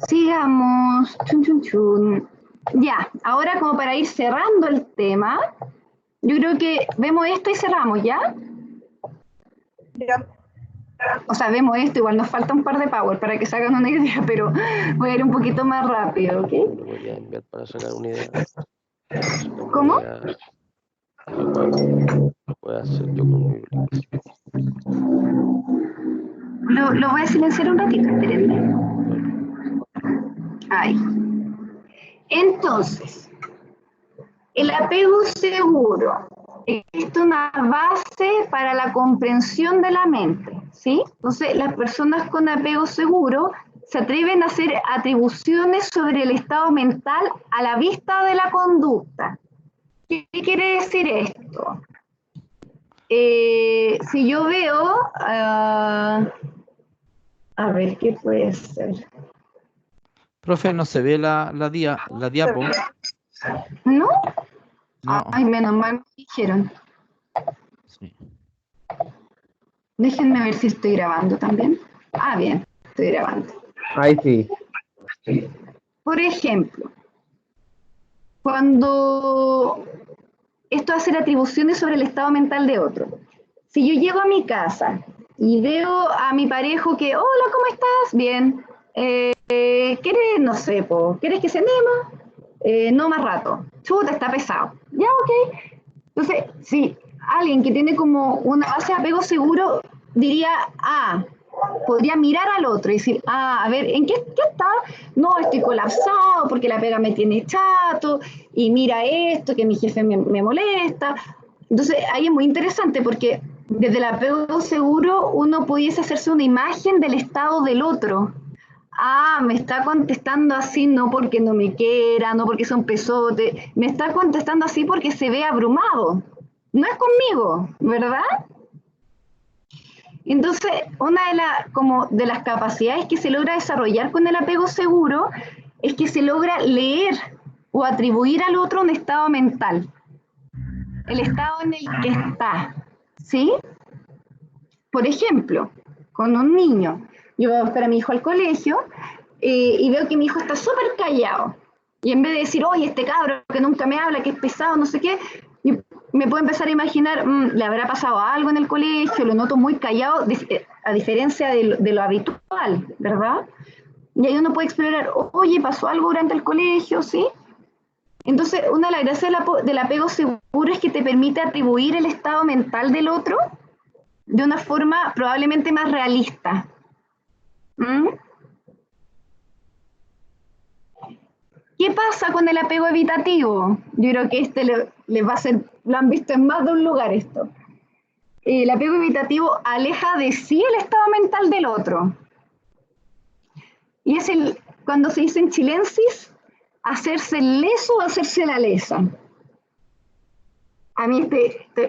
Sigamos. Chun, chun, chun. Ya, ahora como para ir cerrando el tema, yo creo que vemos esto y cerramos, ¿ya? Ya, O sea, vemos esto, igual nos falta un par de power para que se hagan una idea, pero voy a ir un poquito más rápido, ¿ok? Me lo podría enviar para sacar una idea. Sacar una ¿Cómo? idea. Lo puedo hacer yo con mi Blink. Lo voy a silenciar un ratito, espérenme. Vale. Ahí. Entonces, el apego seguro es una base para la comprensión de la mente, ¿sí? Entonces, las personas con apego seguro se atreven a hacer atribuciones sobre el estado mental a la vista de la conducta. ¿Qué quiere decir esto? Si yo veo, a ver, ¿qué puede ser? Profe, no se ve la se ve. diapo. ¿No? No. Ay, menos mal me dijeron. Sí. Déjenme ver si estoy grabando también. Ah, bien, estoy grabando. Ahí sí. Por ejemplo, cuando esto hace atribuciones sobre el estado mental de otro. Si yo llego a mi casa y veo a mi pareja que, hola, ¿cómo estás? Bien. ¿quieres, no sé, ¿quieres que cenemos? No más rato. Chuta, está pesado. Ya, ok. Entonces, si alguien que tiene como una base de apego seguro diría, podría mirar al otro y decir, a ver, ¿en qué está? No, estoy colapsado porque la pega me tiene chato, y mira esto, que mi jefe me molesta. Entonces, ahí es muy interesante porque desde el apego seguro uno pudiese hacerse una imagen del estado del otro. Me está contestando así no porque no me quiera, no porque son pesote, me está contestando así porque se ve abrumado. No es conmigo, ¿verdad? Entonces, una de las capacidades que se logra desarrollar con el apego seguro es que se logra leer o atribuir al otro un estado mental, el estado en el que está, ¿sí? Por ejemplo, con un niño, yo voy a buscar a mi hijo al colegio y veo que mi hijo está súper callado. Y en vez de decir, oye, este cabro que nunca me habla, que es pesado, no sé qué, me puedo empezar a imaginar, le habrá pasado algo en el colegio, lo noto muy callado, a diferencia de lo habitual, ¿verdad? Y ahí uno puede explorar, oye, pasó algo durante el colegio, ¿sí? Entonces, una de las gracias del apego seguro es que te permite atribuir el estado mental del otro de una forma probablemente más realista. ¿Mm? ¿Qué pasa con el apego evitativo? Yo creo que les va a ser, lo han visto en más de un lugar esto. El apego evitativo aleja de sí el estado mental del otro. Y es cuando se dice en chilensis, hacerse el leso o hacerse la lesa. A mí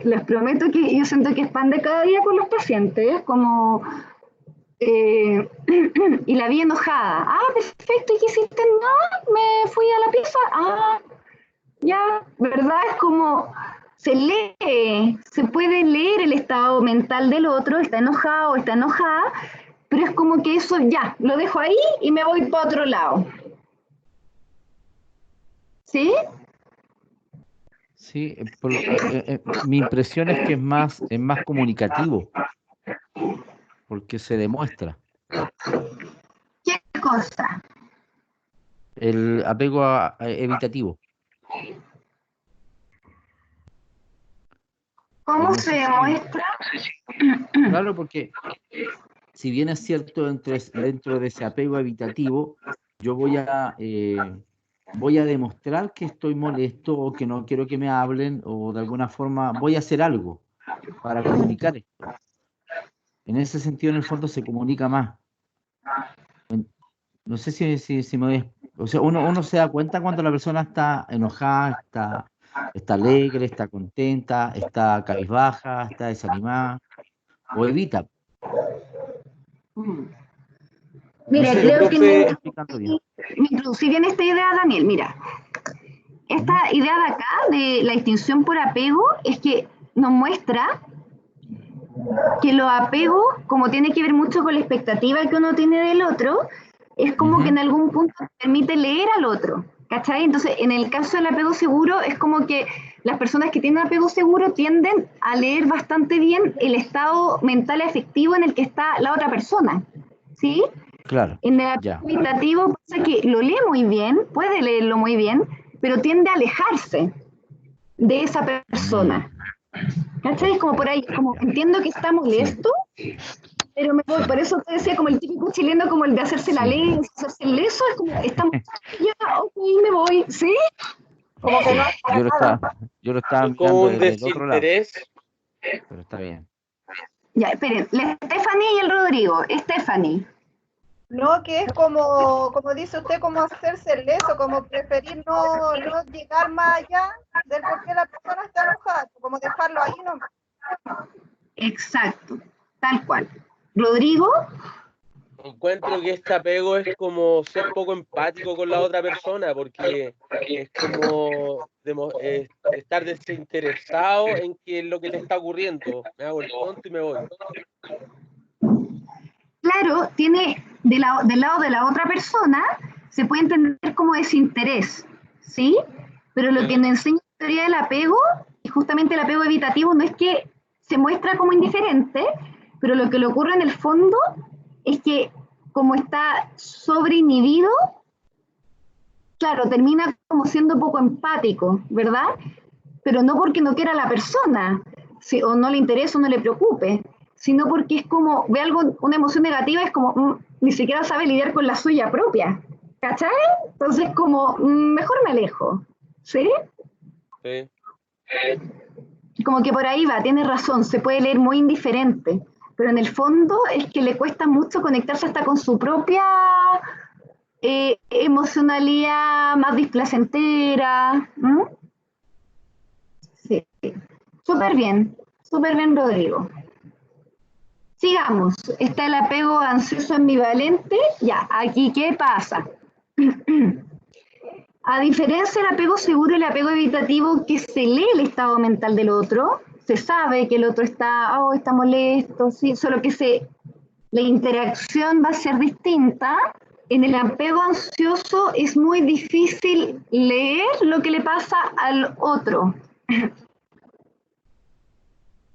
les prometo que yo siento que es pan de cada día con los pacientes, como... y la vi enojada. Perfecto, ¿y qué hiciste? No, me fui a la pieza. Ya, ¿verdad? Es como, se puede leer el estado mental del otro, está enojado, está enojada, pero es como que eso ya, lo dejo ahí y me voy para otro lado. ¿Sí? Sí, mi impresión es que es más comunicativo, porque se demuestra. ¿Qué cosa? El apego evitativo. ¿Cómo se demuestra? Claro, porque si bien es cierto dentro de ese apego evitativo, yo voy a demostrar que estoy molesto o que no quiero que me hablen, o de alguna forma voy a hacer algo para comunicar esto. En ese sentido, en el fondo, se comunica más. No sé si me voy. O sea, uno se da cuenta cuando la persona está enojada, está alegre, está contenta, está cabizbaja, está desanimada, o evita. Mira, No sé, creo que me introducí bien esta idea, Daniel. Mira, esta idea de acá, de la distinción por apego, es que nos muestra que los apegos, como tiene que ver mucho con la expectativa que uno tiene del otro, es como que en algún punto permite leer al otro, ¿cachai? Entonces, en el caso del apego seguro, es como que las personas que tienen apego seguro tienden a leer bastante bien el estado mental y afectivo en el que está la otra persona, ¿sí? Claro. En el apego evitativo pasa que lo lee muy bien, puede leerlo muy bien, pero tiende a alejarse de esa persona. ¿Cachai? Como por ahí, como entiendo que está molesto, pero me voy, por eso te decía como el típico chileno, como el de hacerse la ley, hacerse el leso, es como, estamos, ya, ok, me voy, ¿sí? Como que no. Yo lo estaba como mirando un desde el otro lado. desinterés. Pero está bien. Ya, esperen, la Stephanie y el Rodrigo. Stephanie. No, que es como dice usted, como hacerse el leso, como preferir no llegar más allá del por qué la persona está enojada, como dejarlo ahí nomás. Exacto, tal cual. Rodrigo. Encuentro que este apego es como ser poco empático con la otra persona, porque es como estar desinteresado en qué es lo que te está ocurriendo. Me hago el tonto y me voy. Claro, tiene del lado de la otra persona, se puede entender como desinterés, ¿sí? Pero lo que nos enseña la teoría del apego, y justamente el apego evitativo, no es que se muestra como indiferente, pero lo que le ocurre en el fondo es que como está sobreinhibido, claro, termina como siendo poco empático, ¿verdad? Pero no porque no quiera a la persona, o no le interese o no le preocupe, sino porque es como, ve algo, una emoción negativa, es como, ni siquiera sabe lidiar con la suya propia, ¿cachai? Entonces como, mejor me alejo, ¿sí? Sí. Como que por ahí va, tiene razón, se puede leer muy indiferente, pero en el fondo es que le cuesta mucho conectarse hasta con su propia emocionalidad más displacentera. Sí, súper bien, Rodrigo. Sigamos, está el apego ansioso ambivalente. Ya, aquí, ¿qué pasa? A diferencia del apego seguro y el apego evitativo, que se lee el estado mental del otro, se sabe que el otro está molesto, sí, solo que la interacción va a ser distinta. En el apego ansioso es muy difícil leer lo que le pasa al otro.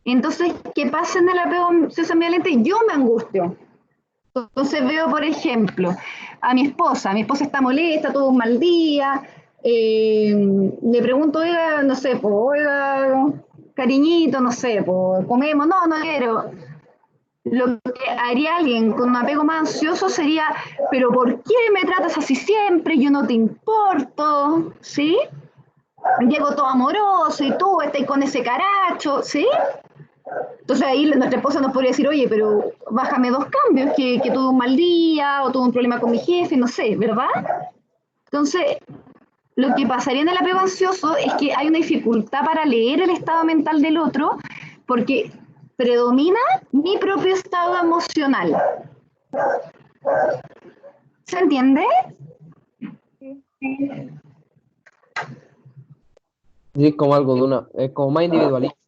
Entonces, ¿qué pasa en el apego ansioso ambivalente? Yo me angustio. Entonces veo, por ejemplo, a mi esposa está molesta, tuvo un mal día, le pregunto, oiga, no sé, pues, oiga, cariñito, no sé, pues, comemos, no quiero. Lo que haría alguien con un apego más ansioso sería, pero ¿por qué me tratas así siempre? Yo no te importo, ¿sí? Llego todo amoroso y tú estás con ese caracho, ¿sí? Entonces ahí nuestra esposa nos podría decir, oye, pero bájame 2 cambios, que tuve un mal día o tuve un problema con mi jefe, no sé, ¿verdad? Entonces, lo que pasaría en el apego ansioso es que hay una dificultad para leer el estado mental del otro porque predomina mi propio estado emocional. ¿Se entiende? Sí, es como algo es como más individualista.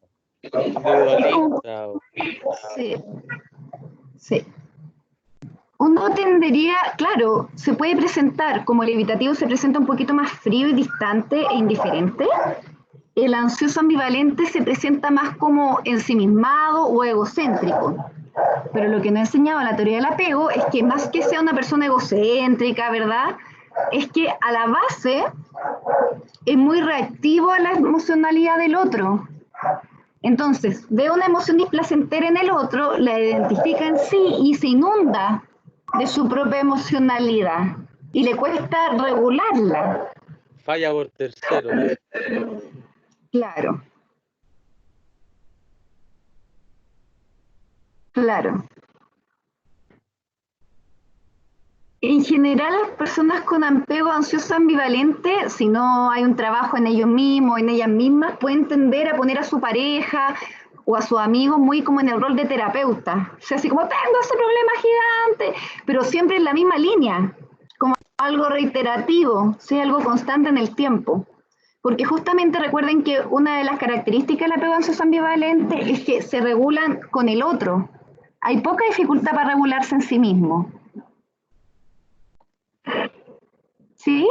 Individualista. Sí. Sí. Uno tendería, claro, se puede presentar, como el evitativo se presenta un poquito más frío y distante e indiferente, el ansioso ambivalente se presenta más como ensimismado o egocéntrico. Pero lo que nos ha enseñado la teoría del apego es que más que sea una persona egocéntrica, ¿verdad? Es que a la base es muy reactivo a la emocionalidad del otro. Entonces, ve una emoción displacentera en el otro, la identifica en sí y se inunda de su propia emocionalidad y le cuesta regularla. Falla por tercero. Claro. Claro. En general, las personas con apego ansioso ambivalente, si no hay un trabajo en ellos mismos, en ellas mismas, pueden tender a poner a su pareja o a sus amigos muy como en el rol de terapeuta. O sea, así como, tengo ese problema gigante, pero siempre en la misma línea, como algo reiterativo, ¿sí? Algo constante en el tiempo. Porque justamente recuerden que una de las características del apego ansioso ambivalente es que se regulan con el otro. Hay poca dificultad para regularse en sí mismo. ¿Sí?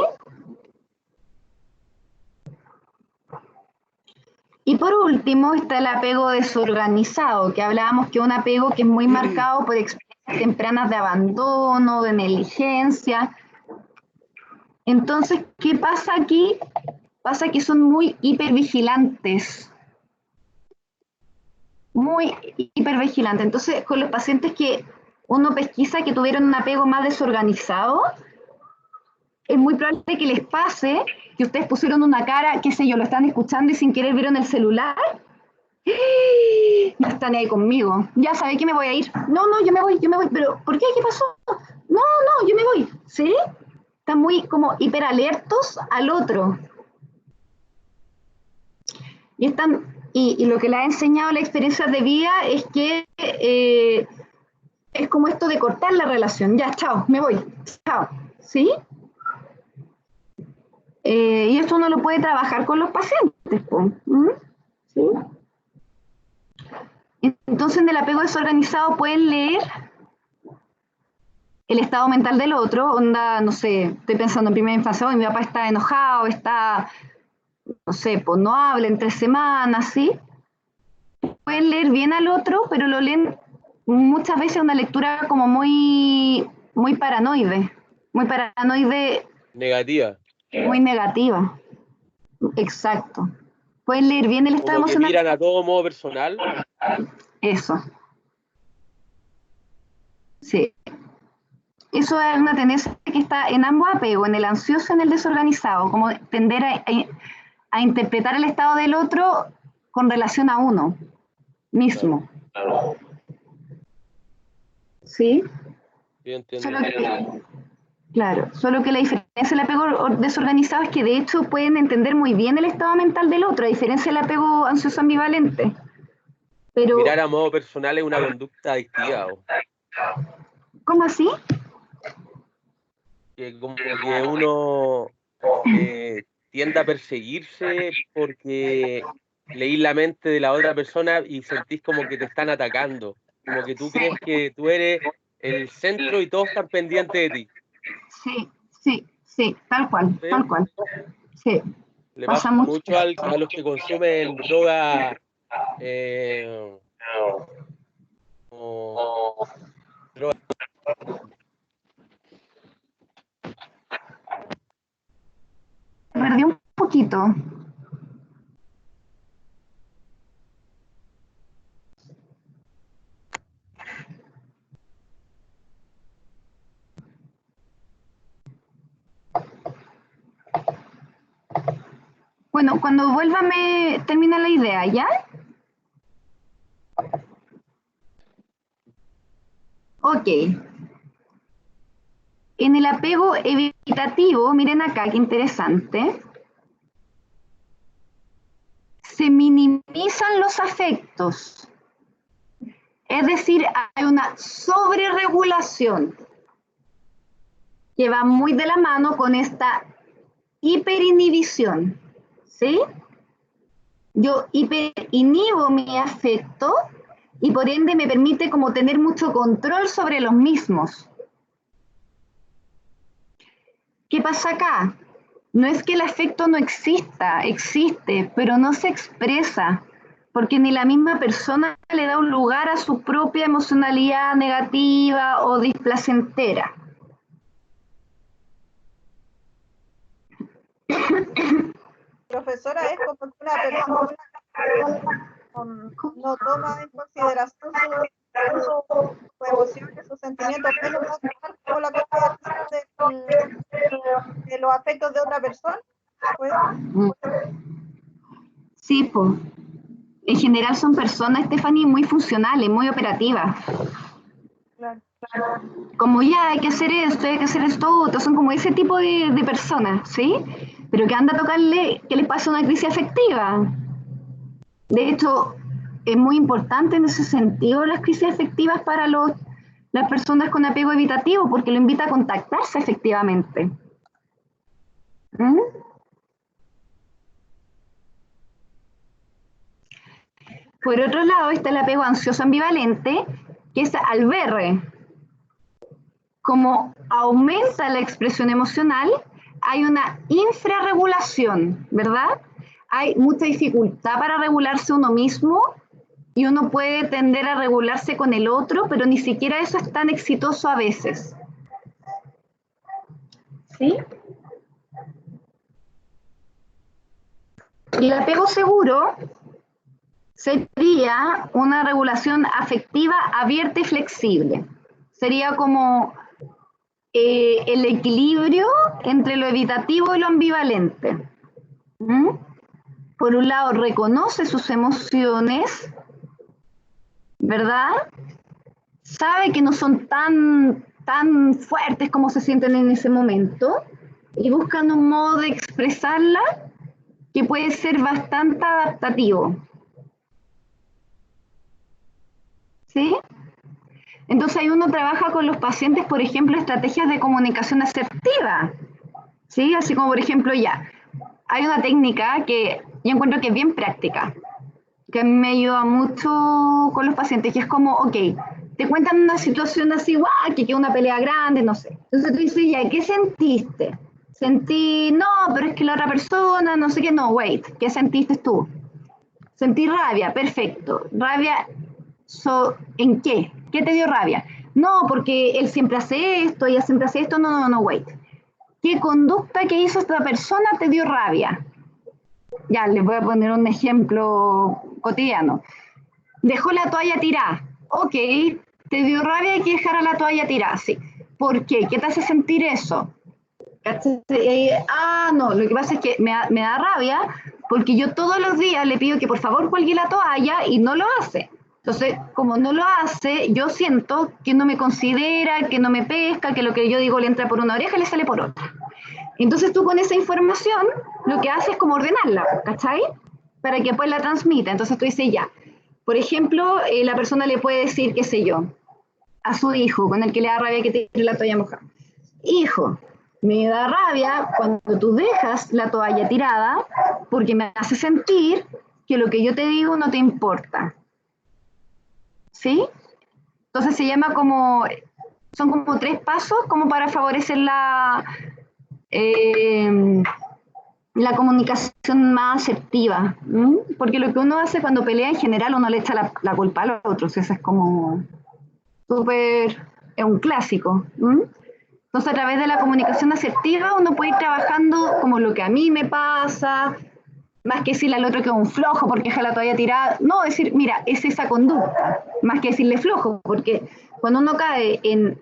Y por último está el apego desorganizado, que hablábamos que es un apego que es muy marcado por experiencias tempranas de abandono, de negligencia. Entonces, ¿qué pasa aquí? Pasa que son muy hipervigilantes. Muy hipervigilantes. Entonces, con los pacientes que uno pesquisa que tuvieron un apego más desorganizado, es muy probable que les pase que ustedes pusieron una cara, qué sé yo, lo están escuchando y sin querer vieron el celular. No están ahí conmigo. Ya sabe que me voy a ir. No, yo me voy. Pero, ¿por qué? ¿Qué pasó? No, yo me voy. ¿Sí? Están muy como hiperalertos al otro. Y lo que le ha enseñado la experiencia de vida es que es como esto de cortar la relación. Ya, chao, me voy. Chao. ¿Sí? Y esto uno lo puede trabajar con los pacientes. ¿Sí? Entonces, en el apego desorganizado pueden leer el estado mental del otro, onda, no sé, estoy pensando en primera infancia, mi papá está enojado, no sé, pues no habla en 3 semanas, ¿sí? Pueden leer bien al otro, pero lo leen muchas veces una lectura como muy muy paranoide, Negativa. muy negativa. Exacto. Pueden leer bien el estado Como que emocional. miran a todo modo personal. Eso. Sí. Eso es una tendencia que está en ambos apegos, en el ansioso y en el desorganizado, como tender a interpretar el estado del otro con relación a uno mismo. Claro. ¿Sí? Sí, entiendo. Solo que la diferencia del apego desorganizado es que de hecho pueden entender muy bien el estado mental del otro, a diferencia del apego ansioso ambivalente. Pero, Mirar a modo personal es una conducta adictiva. ¿cómo así? Que como que uno tiende a perseguirse porque leís la mente de la otra persona y sentís como que te están atacando. Como que tú crees que tú eres el centro y todos están pendientes de ti. Sí, tal cual. Sí. Le pasa mucho a los que consumen droga Perdí un poquito. Bueno, cuando vuelva me termina la idea, ¿ya? Ok. En el apego evitativo, miren acá, qué interesante, se minimizan los afectos. Es decir, hay una sobreregulación que va muy de la mano con esta hiperinhibición, ¿sí? Yo hiperinhibo mi afecto y por ende me permite como tener mucho control sobre los mismos. ¿Qué pasa acá? No es que el afecto no exista, existe, pero no se expresa, porque ni la misma persona le da un lugar a su propia emocionalidad negativa o displacentera. Profesora, es como que una persona no toma en consideración sus emociones, sus sentimientos, pero no tomar como la consideración de los afectos de otra persona. Pues. Sí, pues. En general son personas, Stephanie, muy funcionales, muy operativas. Claro. Como ya hay que hacer esto, hay que hacer esto otro, son como ese tipo de personas, ¿sí? Pero que anda a tocarle que les pasa una crisis afectiva. De hecho, es muy importante en ese sentido las crisis afectivas para las personas con apego evitativo, porque lo invita a contactarse efectivamente. ¿Mm? Por otro lado está el apego ansioso ambivalente, que es al ver cómo aumenta la expresión emocional, hay una infrarregulación, ¿verdad? Hay mucha dificultad para regularse uno mismo y uno puede tender a regularse con el otro, pero ni siquiera eso es tan exitoso a veces. ¿Sí? El apego seguro sería una regulación afectiva abierta y flexible. Sería como el equilibrio entre lo evitativo y lo ambivalente. ¿Mm? Por un lado, reconoce sus emociones, ¿verdad? Sabe que no son tan fuertes como se sienten en ese momento y buscan un modo de expresarla que puede ser bastante adaptativo. ¿Sí? Entonces ahí uno trabaja con los pacientes, por ejemplo, estrategias de comunicación asertiva. ¿Sí? Así como, por ejemplo, ya, hay una técnica que yo encuentro que es bien práctica, que a mí me ayuda mucho con los pacientes, que es como, ok, te cuentan una situación así, guau, que queda una pelea grande, no sé. Entonces tú dices, ya, ¿qué sentiste? Sentí, no, pero es que la otra persona, no sé qué, no, wait, ¿qué sentiste tú? Sentí rabia, perfecto. Rabia, ¿en qué? ¿Qué te dio rabia? no, porque él siempre hace esto, ella siempre hace esto, no, wait. ¿Qué conducta que hizo esta persona te dio rabia? Ya, les voy a poner un ejemplo cotidiano. Dejó la toalla tirada. Ok, te dio rabia que dejara la toalla tirada, sí. ¿Por qué? ¿Qué te hace sentir eso? No, lo que pasa es que me da rabia porque yo todos los días le pido que por favor cuelgue la toalla y no lo hace. Entonces, como no lo hace, yo siento que no me considera, que no me pesca, que lo que yo digo le entra por una oreja y le sale por otra. Entonces tú con esa información lo que haces es como ordenarla, ¿cachai? Para que después la transmita. Entonces tú dices ya. Por ejemplo, la persona le puede decir, qué sé yo, a su hijo, con el que le da rabia que tire la toalla mojada. Hijo, me da rabia cuando tú dejas la toalla tirada porque me hace sentir que lo que yo te digo no te importa. ¿Sí? Entonces se llama como, son como 3 pasos como para favorecer la comunicación más asertiva. Porque lo que uno hace cuando pelea en general, uno le echa la culpa al otro. Eso es como súper, es un clásico. Entonces, a través de la comunicación asertiva, uno puede ir trabajando como lo que a mí me pasa, más que decirle al otro que es un flojo porque deja la toalla tirada. No, decir, mira, es esa conducta, más que decirle flojo, porque cuando uno cae en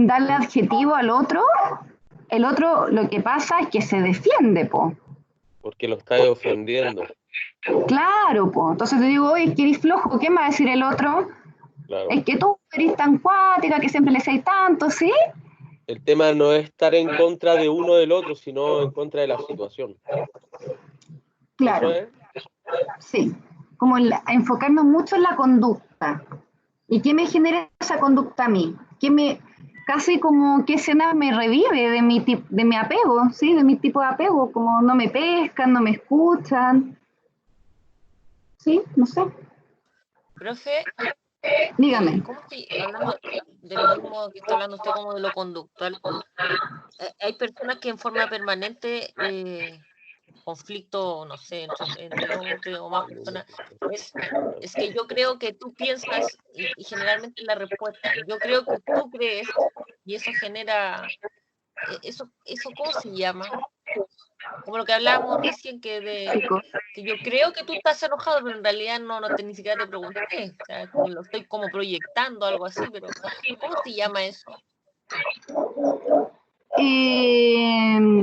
darle adjetivo al otro, el otro lo que pasa es que se defiende, po. Porque lo estás ofendiendo. Claro, po. Entonces te digo, oye, que eres flojo, ¿qué me va a decir el otro? Claro. Es que tú eres tan cuática, que siempre le seas tanto, ¿sí? El tema no es estar en contra de uno del otro, sino en contra de la situación. Claro. ¿Eso es? Sí. Como enfocarnos mucho en la conducta. ¿Y qué me genera esa conducta a mí? Casi como qué escena me revive de mi apego, ¿sí? De mi tipo de apego, como no me pescan, no me escuchan. ¿Sí? No sé. Profe, dígame. ¿cómo estoy hablando de lo mismo que está hablando usted como de lo conductual? Hay personas que en forma permanente conflicto, no sé, entre dos o más personas, es que yo creo que tú piensas y generalmente la respuesta, yo creo que tú crees y eso genera, eso ¿cómo se llama? Como lo que hablábamos recién, que yo creo que tú estás enojado, pero en realidad ni siquiera te pregunté, o sea, lo estoy como proyectando, algo así, pero ¿cómo se llama eso?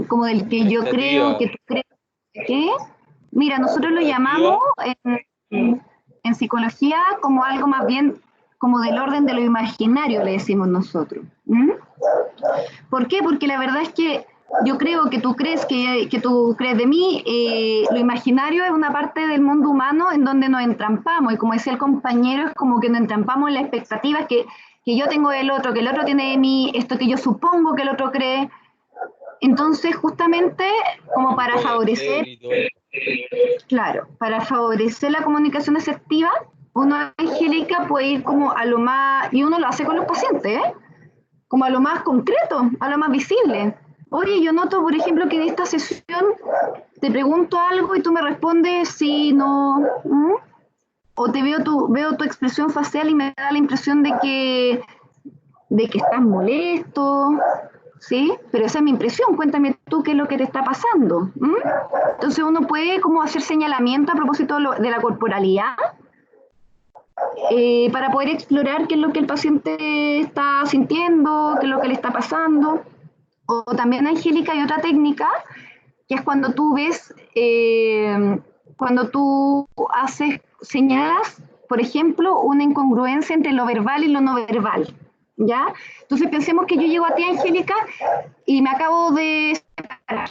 Como del que yo creo que tú crees. ¿Qué? Mira, nosotros lo llamamos en psicología como algo más bien como del orden de lo imaginario, le decimos nosotros. ¿Por qué? Porque la verdad es que yo creo que tú crees que tú crees de mí, lo imaginario es una parte del mundo humano en donde nos entrampamos, y como decía el compañero, es como que nos entrampamos en las expectativas que yo tengo del otro, que el otro tiene de mí, esto que yo supongo que el otro cree. Entonces, justamente, como para favorecer, claro, para favorecer la comunicación asertiva, uno, Angélica, puede ir como a lo más, y uno lo hace con los pacientes, como a lo más concreto, a lo más visible. Oye, yo noto, por ejemplo, que en esta sesión te pregunto algo y tú me respondes sí, no, o te veo tu expresión facial y me da la impresión de que estás molesto, ¿sí? Pero esa es mi impresión, cuéntame tú qué es lo que te está pasando. Entonces uno puede como hacer señalamiento a propósito de la corporalidad para poder explorar qué es lo que el paciente está sintiendo, qué es lo que le está pasando. O también, Angélica, hay otra técnica, que es cuando tú ves, cuando tú señalas, por ejemplo, una incongruencia entre lo verbal y lo no verbal. ¿Ya? Entonces pensemos que yo llego a ti, Angélica, y me acabo de separar.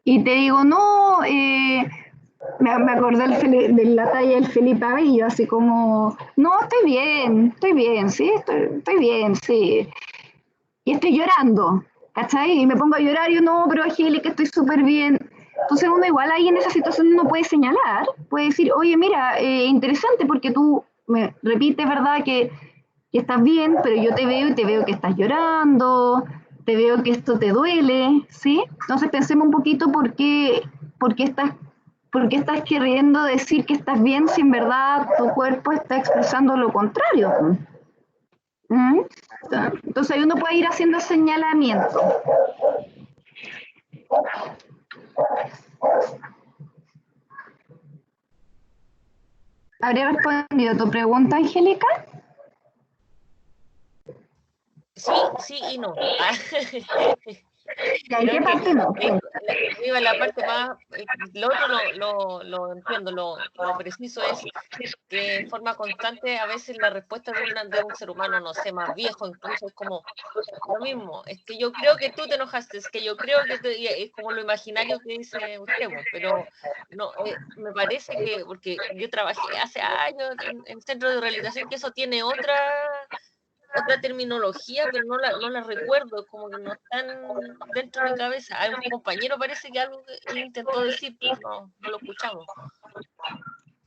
Y te digo, no, me acordé de la talla del Felipe Abello, así como, no, estoy bien, sí, estoy bien, sí. Y estoy llorando, ¿cachai? Y me pongo a llorar y yo, no, pero Angélica, estoy súper bien. Entonces uno igual ahí en esa situación uno puede señalar, puede decir, oye, mira, interesante porque tú me repites, ¿verdad?, que estás bien, pero yo te veo y te veo que estás llorando, te veo que esto te duele, ¿sí? Entonces pensemos un poquito por qué estás ¿por qué estás queriendo decir que estás bien si en verdad tu cuerpo está expresando lo contrario? ¿Mm? Entonces ahí uno puede ir haciendo señalamiento. ¿Habría respondido tu pregunta, Angélica? Sí y no. ¿En qué parte no? Iba la parte más, lo otro lo entiendo, lo preciso es que en forma constante a veces la respuesta de un ser humano, no sé, más viejo, incluso es como lo mismo, es que yo creo que tú te enojaste, es que yo creo que es como lo imaginario que dice usted, pero no, me parece que, porque yo trabajé hace años en centros de rehabilitación, que eso tiene otra terminología, pero no la recuerdo, como que no están dentro de mi cabeza. Hay un compañero parece que algo que él intentó decir, pero no lo escuchamos.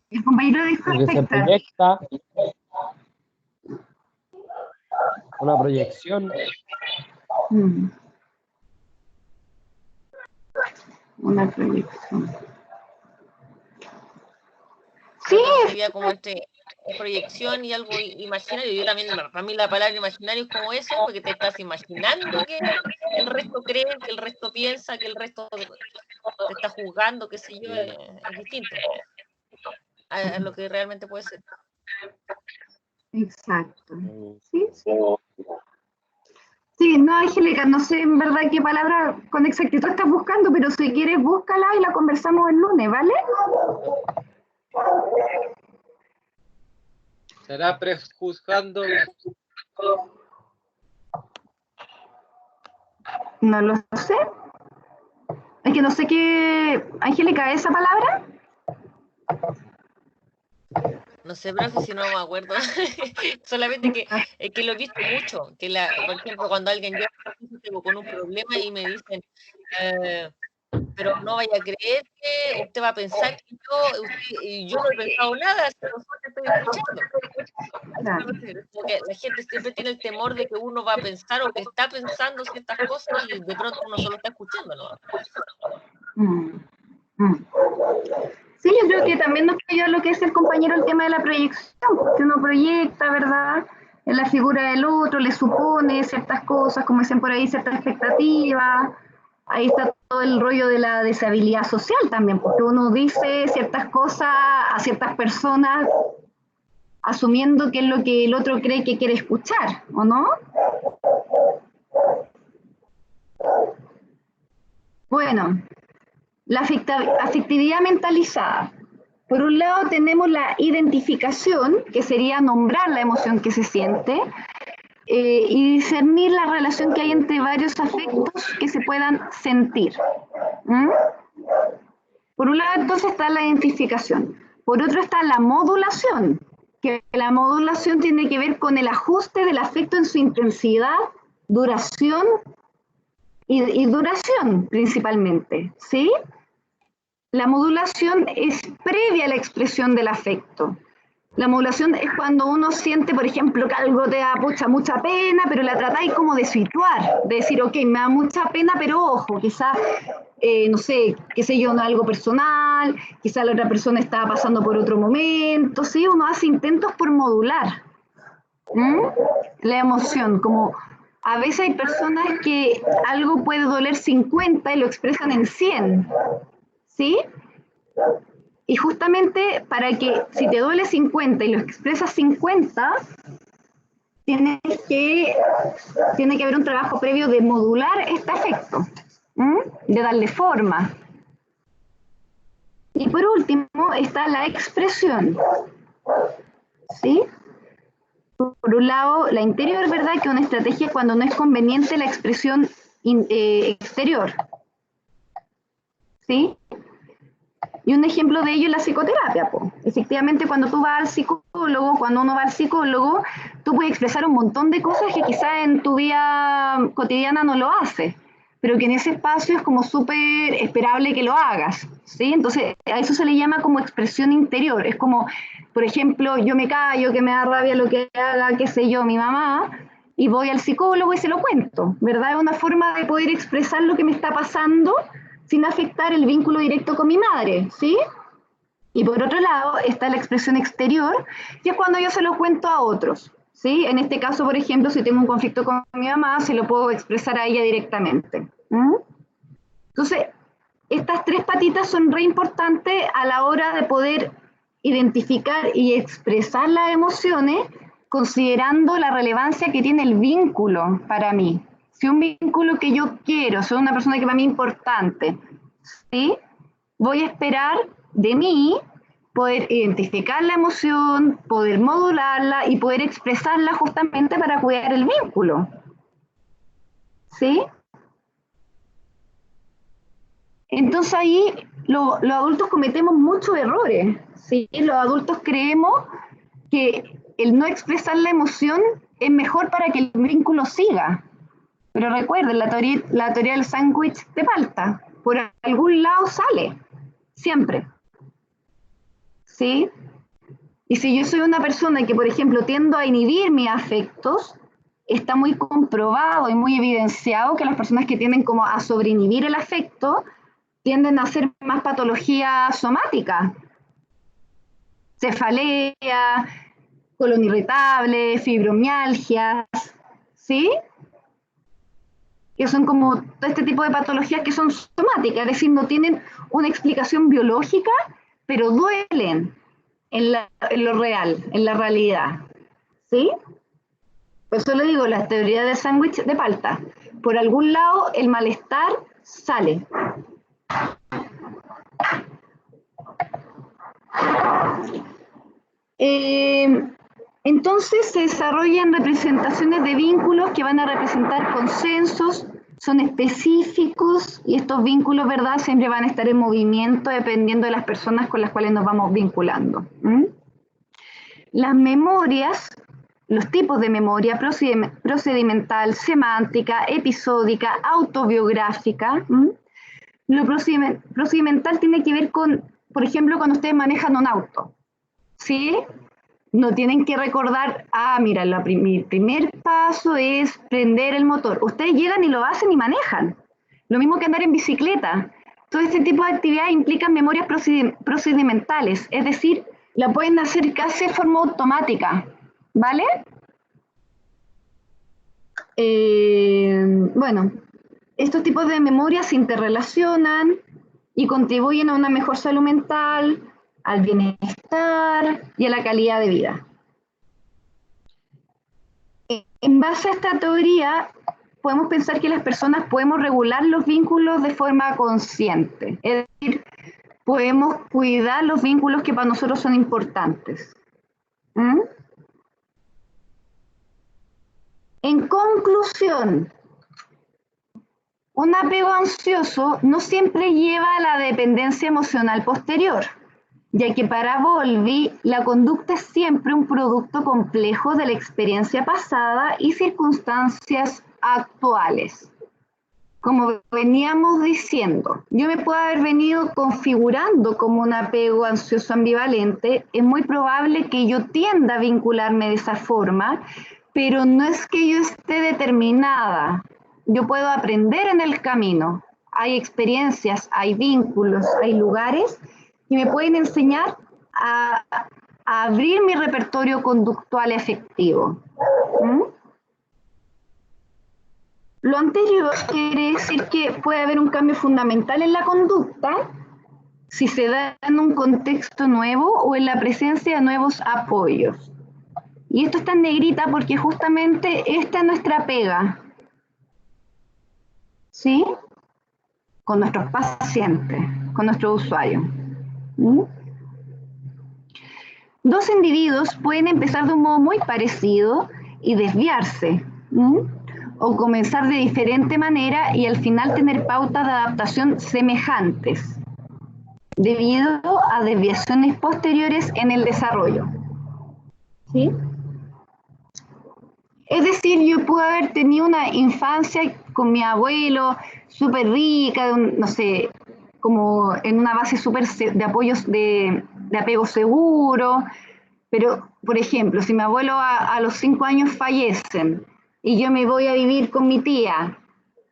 El compañero dijo Porque se proyecta una proyección. Una proyección. Sí. Sería como proyección y algo imaginario. Yo también, para mí la palabra imaginario es como eso, porque te estás imaginando que el resto cree, que el resto piensa, que el resto te está juzgando, qué sé yo, es distinto a lo que realmente puede ser. Exacto. Sí. Sí, no, Angélica, no sé en verdad qué palabra con exactitud estás buscando, pero si quieres búscala y la conversamos el lunes, ¿vale? ¿Será prejuzgando? No lo sé. Es que no sé qué... Angélica, ¿esa palabra? No sé, profe, si no me acuerdo. Solamente que lo he visto mucho. Que por ejemplo, cuando alguien llega con un problema y me dicen, pero no vaya a creer que usted va a pensar que yo no he pensado nada, si no te estoy escuchando. Porque la gente siempre tiene el temor de que uno va a pensar o que está pensando ciertas cosas y de pronto uno solo está escuchando, ¿no? Sí, yo creo que también nos cayó lo que es el compañero el tema de la proyección, porque uno proyecta, ¿verdad?, en la figura del otro, le supone ciertas cosas, como dicen por ahí, ciertas expectativas. Ahí está todo el rollo de la deshabilidad social también, porque uno dice ciertas cosas a ciertas personas asumiendo que es lo que el otro cree que quiere escuchar, ¿o no? Bueno, la afectividad mentalizada. Por un lado tenemos la identificación, que sería nombrar la emoción que se siente, y discernir la relación que hay entre varios afectos que se puedan sentir. Por un lado entonces está la identificación. Por otro está la modulación, que la modulación tiene que ver con el ajuste del afecto en su intensidad, duración y duración principalmente, ¿sí? La modulación es previa a la expresión del afecto. La modulación es cuando uno siente, por ejemplo, que algo te da mucha pena, pero la tratáis como de situar, de decir, ok, me da mucha pena, pero ojo, quizás, no sé, qué sé yo, no algo personal, quizás la otra persona estaba pasando por otro momento, ¿sí? Uno hace intentos por modular la emoción, como a veces hay personas que algo puede doler 50 y lo expresan en 100, ¿sí? Y justamente para que, si te duele 50 y lo expresas 50, tiene que haber un trabajo previo de modular este afecto, de darle forma. Y por último está la expresión, ¿sí? Por un lado, la interior, ¿verdad?, que es una estrategia cuando no es conveniente la expresión exterior, ¿sí? Y un ejemplo de ello es la psicoterapia. Efectivamente, cuando tú vas al psicólogo, cuando uno va al psicólogo, tú puedes expresar un montón de cosas que quizás en tu vida cotidiana no lo haces, pero que en ese espacio es como súper esperable que lo hagas, ¿sí? Entonces, a eso se le llama como expresión interior. Es como, por ejemplo, yo me callo, que me da rabia lo que haga, qué sé yo, mi mamá, y voy al psicólogo y se lo cuento, ¿verdad? Es una forma de poder expresar lo que me está pasando, sin afectar el vínculo directo con mi madre, ¿sí? Y por otro lado está la expresión exterior, que es cuando yo se lo cuento a otros, ¿sí? En este caso, por ejemplo, si tengo un conflicto con mi mamá, se lo puedo expresar a ella directamente. Entonces, estas tres patitas son re importantes a la hora de poder identificar y expresar las emociones, considerando la relevancia que tiene el vínculo para mí. Si un vínculo que yo quiero, soy una persona que para mí es importante, ¿sí? Voy a esperar de mí poder identificar la emoción, poder modularla y poder expresarla justamente para cuidar el vínculo. ¿Sí? Entonces ahí los adultos cometemos muchos errores, ¿sí? Los adultos creemos que el no expresar la emoción es mejor para que el vínculo siga. Pero recuerden, la teoría del sándwich de palta, por algún lado sale, siempre. ¿Sí? Y si yo soy una persona que, por ejemplo, tiendo a inhibir mis afectos, está muy comprobado y muy evidenciado que las personas que tienden como a sobreinhibir el afecto tienden a hacer más patología somática. Cefalea, colon irritable, fibromialgias, ¿sí? Que son como todo este tipo de patologías que son somáticas, es decir, no tienen una explicación biológica, pero duelen en lo real, en la realidad, ¿sí? Por eso le digo, la teoría del sándwich de palta. Por algún lado, el malestar sale. Entonces se desarrollan representaciones de vínculos que van a representar consensos, son específicos y estos vínculos, ¿verdad?, siempre van a estar en movimiento dependiendo de las personas con las cuales nos vamos vinculando. Las memorias, los tipos de memoria, procedimental, semántica, episódica, autobiográfica. Lo procedimental tiene que ver con, por ejemplo, cuando ustedes manejan un auto, ¿sí? No tienen que recordar, mira, mi primer paso es prender el motor. Ustedes llegan y lo hacen y manejan. Lo mismo que andar en bicicleta. Todo este tipo de actividades implican memorias procedimentales, es decir, la pueden hacer casi de forma automática, ¿vale? Bueno, estos tipos de memorias se interrelacionan y contribuyen a una mejor salud mental, al bienestar y a la calidad de vida. En base a esta teoría, podemos pensar que las personas podemos regular los vínculos de forma consciente, es decir, podemos cuidar los vínculos que para nosotros son importantes. En conclusión, un apego ansioso no siempre lleva a la dependencia emocional posterior, ya que para Bowlby la conducta es siempre un producto complejo de la experiencia pasada y circunstancias actuales. Como veníamos diciendo, yo me puedo haber venido configurando como un apego ansioso ambivalente, es muy probable que yo tienda a vincularme de esa forma, pero no es que yo esté determinada, yo puedo aprender en el camino. Hay experiencias, hay vínculos, hay lugares que me pueden enseñar a abrir mi repertorio conductual efectivo. Lo anterior quiere decir que puede haber un cambio fundamental en la conducta si se da en un contexto nuevo o en la presencia de nuevos apoyos. Y esto está en negrita porque justamente esta es nuestra pega, ¿sí? Con nuestros pacientes, con nuestros usuarios. Dos individuos pueden empezar de un modo muy parecido y desviarse, o comenzar de diferente manera y al final tener pautas de adaptación semejantes, debido a desviaciones posteriores en el desarrollo. ¿Sí? Es decir, yo pude haber tenido una infancia con mi abuelo súper rica, no sé, como en una base súper de apoyos de apego seguro, pero, por ejemplo, si mi abuelo a los 5 años fallecen y yo me voy a vivir con mi tía,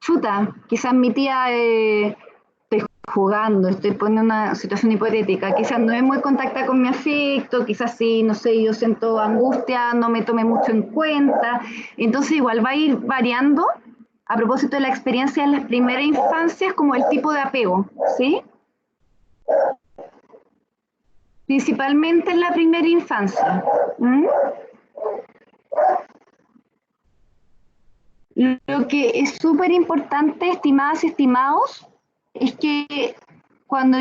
chuta, quizás mi tía, estoy jugando, estoy poniendo una situación hipotética, quizás no es muy contactada con mi afecto, quizás sí, no sé, yo siento angustia, no me tome mucho en cuenta, entonces igual va a ir variando a propósito de la experiencia en las primeras infancias como el tipo de apego, ¿sí? Principalmente en la primera infancia. ¿Mm? Lo que es súper importante, estimadas y estimados, es que cuando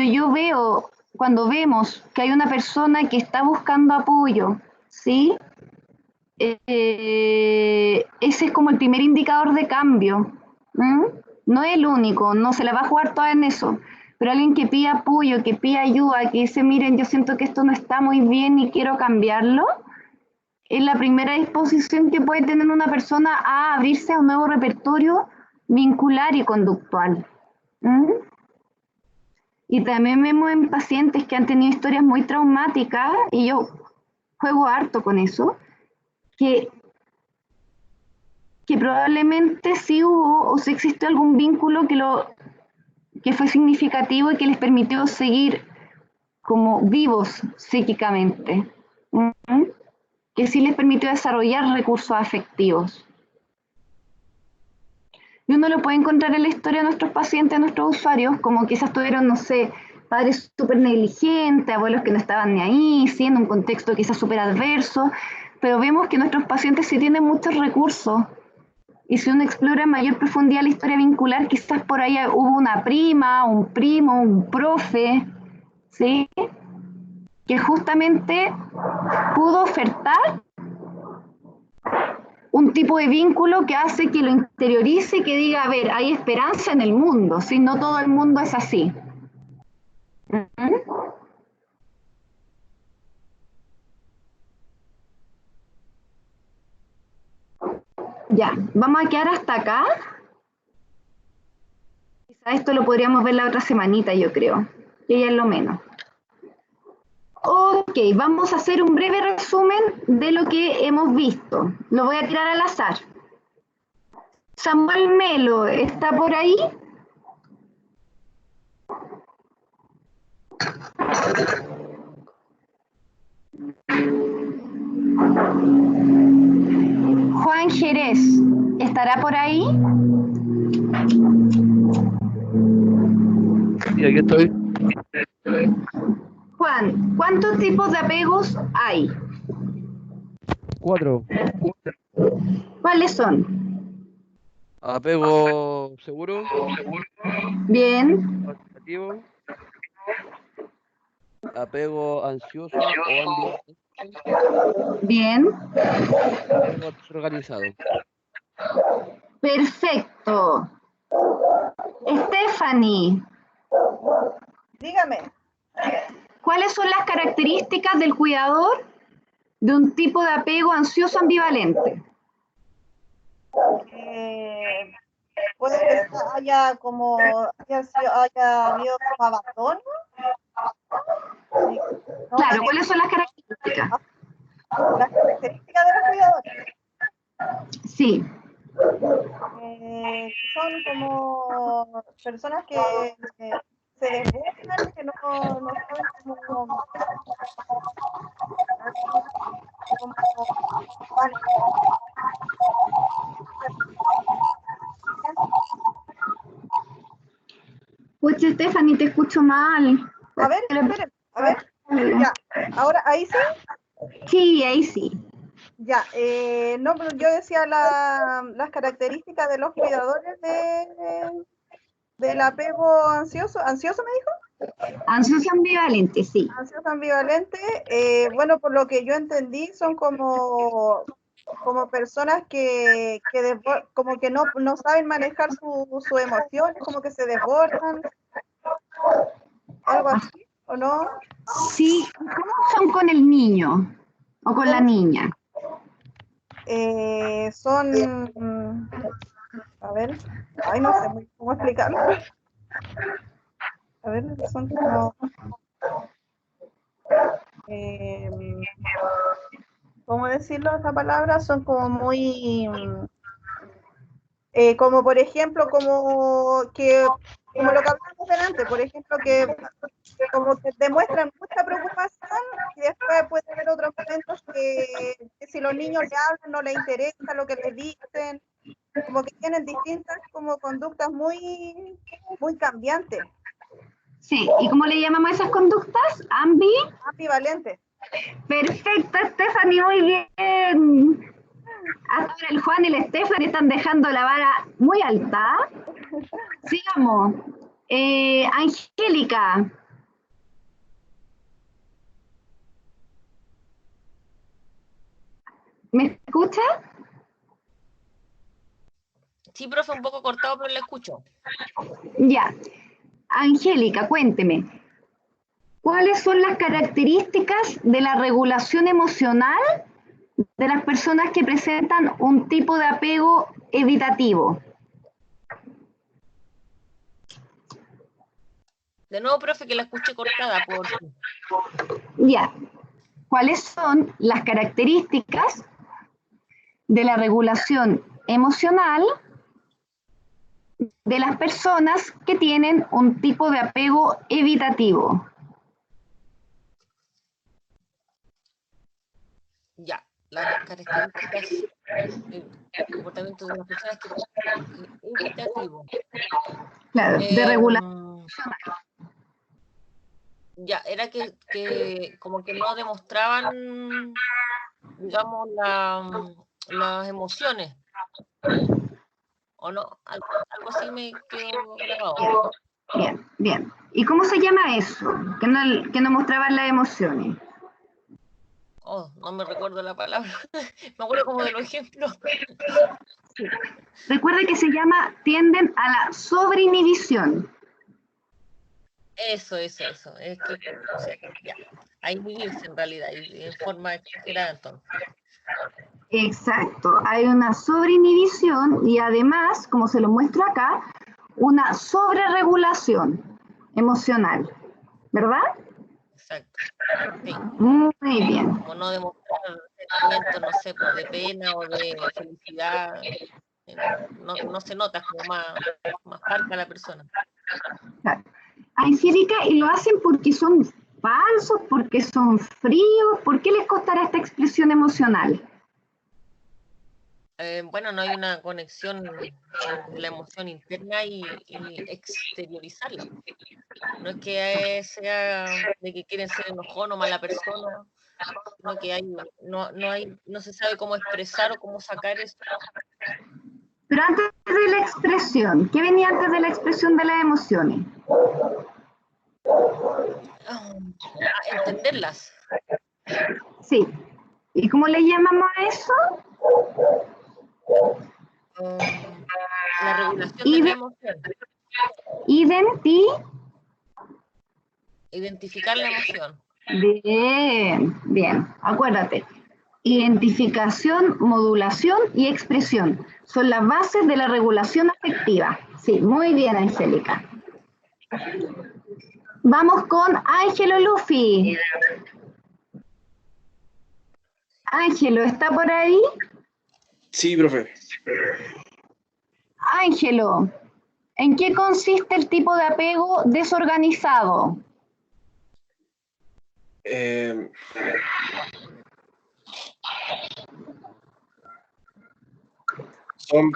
vemos que hay una persona que está buscando apoyo, ¿sí? Ese es como el primer indicador de cambio. ¿Mm? No es el único, no se la va a jugar toda en eso, pero alguien que pide apoyo, que pide ayuda, que dice, miren, yo siento que esto no está muy bien y quiero cambiarlo, es la primera disposición que puede tener una persona a abrirse a un nuevo repertorio vincular y conductual. ¿Mm? Y también vemos en pacientes que han tenido historias muy traumáticas, y yo juego harto con eso, que probablemente sí hubo o sí existió algún vínculo que fue significativo y que les permitió seguir como vivos psíquicamente. ¿Mm? Que sí les permitió desarrollar recursos afectivos. Y uno lo puede encontrar en la historia de nuestros pacientes, de nuestros usuarios, como quizás tuvieron, no sé, padres súper negligentes, abuelos que no estaban ni ahí, sí, en un contexto quizás súper adverso, pero vemos que nuestros pacientes sí tienen muchos recursos. Y si uno explora en mayor profundidad la historia vincular, quizás por ahí hubo una prima, un primo, un profe, ¿sí? Que justamente pudo ofertar un tipo de vínculo que hace que lo interiorice y que diga, a ver, hay esperanza en el mundo, ¿sí? No todo el mundo es así. ¿Mm? Ya, vamos a quedar hasta acá. Quizá esto lo podríamos ver la otra semanita, yo creo, que ya es lo menos. Ok, vamos a hacer un breve resumen de lo que hemos visto. Lo voy a tirar al azar. Samuel Melo, ¿está por ahí? Juan Jerez, ¿estará por ahí? Sí, aquí estoy. Juan, ¿cuántos tipos de apegos hay? 4. ¿Cuáles son? Apego seguro, Bien, negativo, apego ansioso o ambivalente, bien, apego desorganizado. perfecto. Stephanie, Dígame. ¿cuáles son las características del cuidador de un tipo de apego ansioso ambivalente? Puede que haya habido como abandono. ¿No? Claro, ¿cuáles son las características? Las características de los cuidadores. Sí. Son como personas que se desbordan, que no saben cómo Pucha, Stephanie, te escucho mal. A ver, esperen, a ver. Ya, ahora, ahí sí. Sí, ahí sí. Ya, no, pero yo decía las características de los cuidadores del apego ansioso. ¿Ansioso me dijo? Ansioso ambivalente, sí. Ansioso ambivalente. Bueno, por lo que yo entendí, son como personas que como que no saben manejar sus emociones, como que se desbordan. Algo así, ¿o no? Sí, ¿cómo son con el niño o con la niña? Son, a ver, ay, no sé muy cómo explicarlo. A ver, son como, ¿cómo decirlo esa palabra? Son como muy, como por ejemplo, como lo que hablamos delante, por ejemplo, que como que demuestran mucha preocupación y después puede haber otros momentos que si los niños le hablan no les interesa lo que les dicen, como que tienen distintas como conductas muy cambiantes. Sí, ¿y cómo le llamamos a esas conductas? Ambivalentes. Perfecto, Stephanie, muy bien. Hasta ahora el Juan y la Stephanie están dejando la vara muy alta. Sigamos. Angélica. ¿Me escucha? Sí, profe, un poco cortado, pero le escucho. Ya. Angélica, cuénteme. ¿Cuáles son las características de la regulación emocional de las personas que presentan un tipo de apego evitativo? De nuevo, profe, que la escuché cortada. Ya. ¿Cuáles son las características de la regulación emocional de las personas que tienen un tipo de apego evitativo? Ya, las características del comportamiento de las personas que evitativo. Claro, de regulación. Ya, era que como que no demostraban, digamos, las emociones. ¿O no? Algo así me quedó grabado. Bien, bien. ¿Y cómo se llama eso? Que no mostraban las emociones. Oh, no me recuerdo la palabra. Me acuerdo como de los ejemplos. Sí. Recuerde que se llama, tienden a la sobreinhibición. Eso. Es que, o sea, ya, a inhibirse en realidad, y en forma exagerada entonces. Exacto, hay una sobreinhibición y además, como se lo muestro acá, una sobreregulación emocional, ¿verdad? Exacto. Sí. Muy bien. Como no demostrar sentimientos, no sé, pues de pena o de felicidad. No se nota, es como más parca la persona. Claro. Angélica, ¿y lo hacen porque son falsos, porque son fríos? ¿Por qué les costará esta expresión emocional? Bueno, no hay una conexión entre la emoción interna y exteriorizarla. No es que sea de que quieren ser enojón o mala persona, sino que no se sabe cómo expresar o cómo sacar eso. Pero antes de la expresión, ¿qué venía antes de la expresión de las emociones? Entenderlas. Sí. ¿Y cómo le llamamos a eso? La regulación de la emoción. Identificar la emoción. Bien, bien. Acuérdate. Identificación, modulación y expresión son las bases de la regulación afectiva. Sí, muy bien, Angélica. Vamos con Ángelo Luffy. Ángelo, ¿está por ahí? Sí, profe. Ángelo, ¿en qué consiste el tipo de apego desorganizado? Son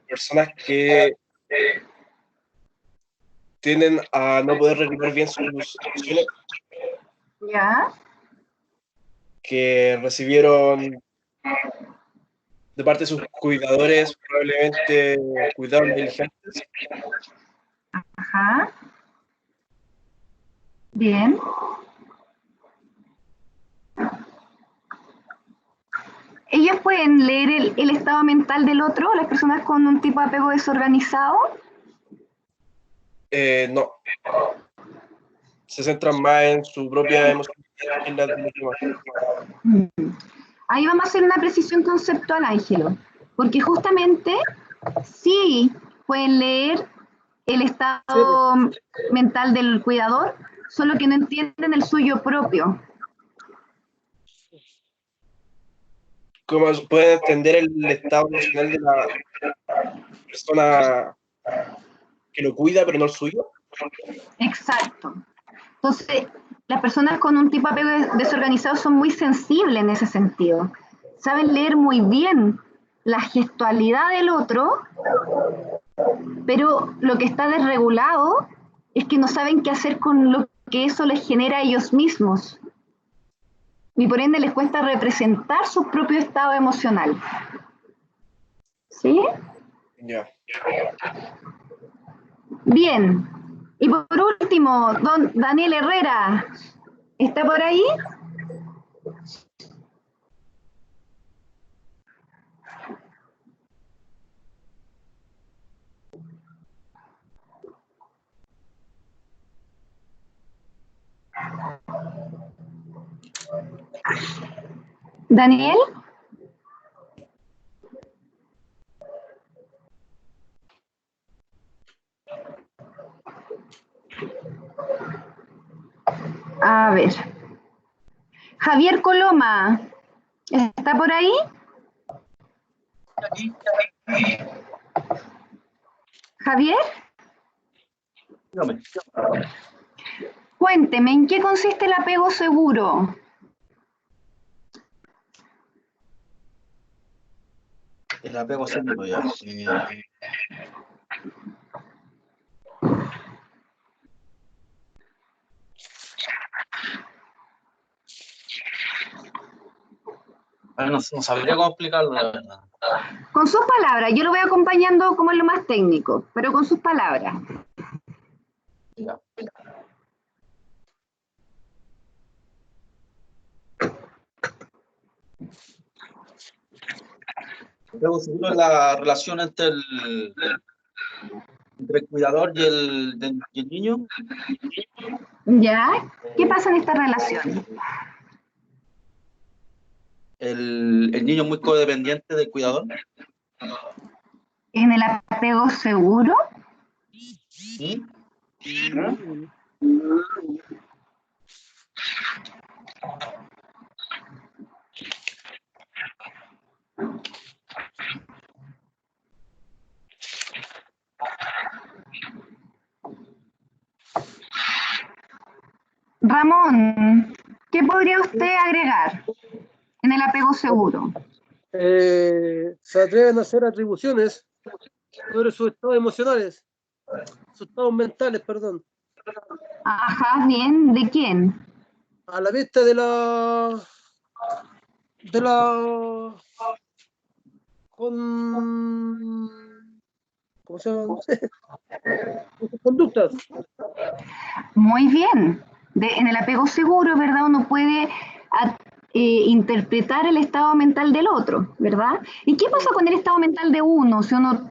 personas que tienden a no poder regular bien sus emociones, ¿Ya? que recibieron de parte de sus cuidadores probablemente cuidados negligentes. Ajá. Bien. ¿Ellos pueden leer el estado mental del otro, las personas con un tipo de apego desorganizado? No. Se centran más en su propia emocionalidad que en la de los demás. Ahí vamos a hacer una precisión conceptual, Ángelo, porque justamente sí pueden leer el estado mental del cuidador, solo que no entienden el suyo propio. ¿Cómo pueden entender el estado emocional de la persona que lo cuida, pero no el suyo? Exacto. Entonces, las personas con un tipo de apego desorganizado son muy sensibles en ese sentido. Saben leer muy bien la gestualidad del otro, pero lo que está desregulado es que no saben qué hacer con lo que eso les genera a ellos mismos. Y por ende les cuesta representar su propio estado emocional. ¿Sí? Ya. Bien. Y por último, don Daniel Herrera, ¿está por ahí? Daniel. A ver. Javier Coloma, ¿está por ahí? Javier, Dígame. cuénteme, ¿en qué consiste el apego seguro? El apego seguro ya. No sabría cómo explicarlo, la verdad. Con sus palabras, yo lo voy acompañando como es lo más técnico, pero con sus palabras. Ya. El apego seguro es la relación entre el cuidador y el niño. ¿Ya? ¿Qué pasa en esta relación? El niño es muy codependiente del cuidador. ¿En el apego seguro? ¿Sí? Ramón, ¿qué podría usted agregar en el apego seguro? Se atreven a hacer atribuciones sobre sus estados emocionales, sus estados mentales, perdón. Ajá, bien, ¿de quién? A la vista de la ¿cómo se llama? Con sus conductas. Muy bien. En el apego seguro, ¿verdad? Uno puede interpretar el estado mental del otro, ¿verdad? ¿Y qué pasa con el estado mental de uno, si uno,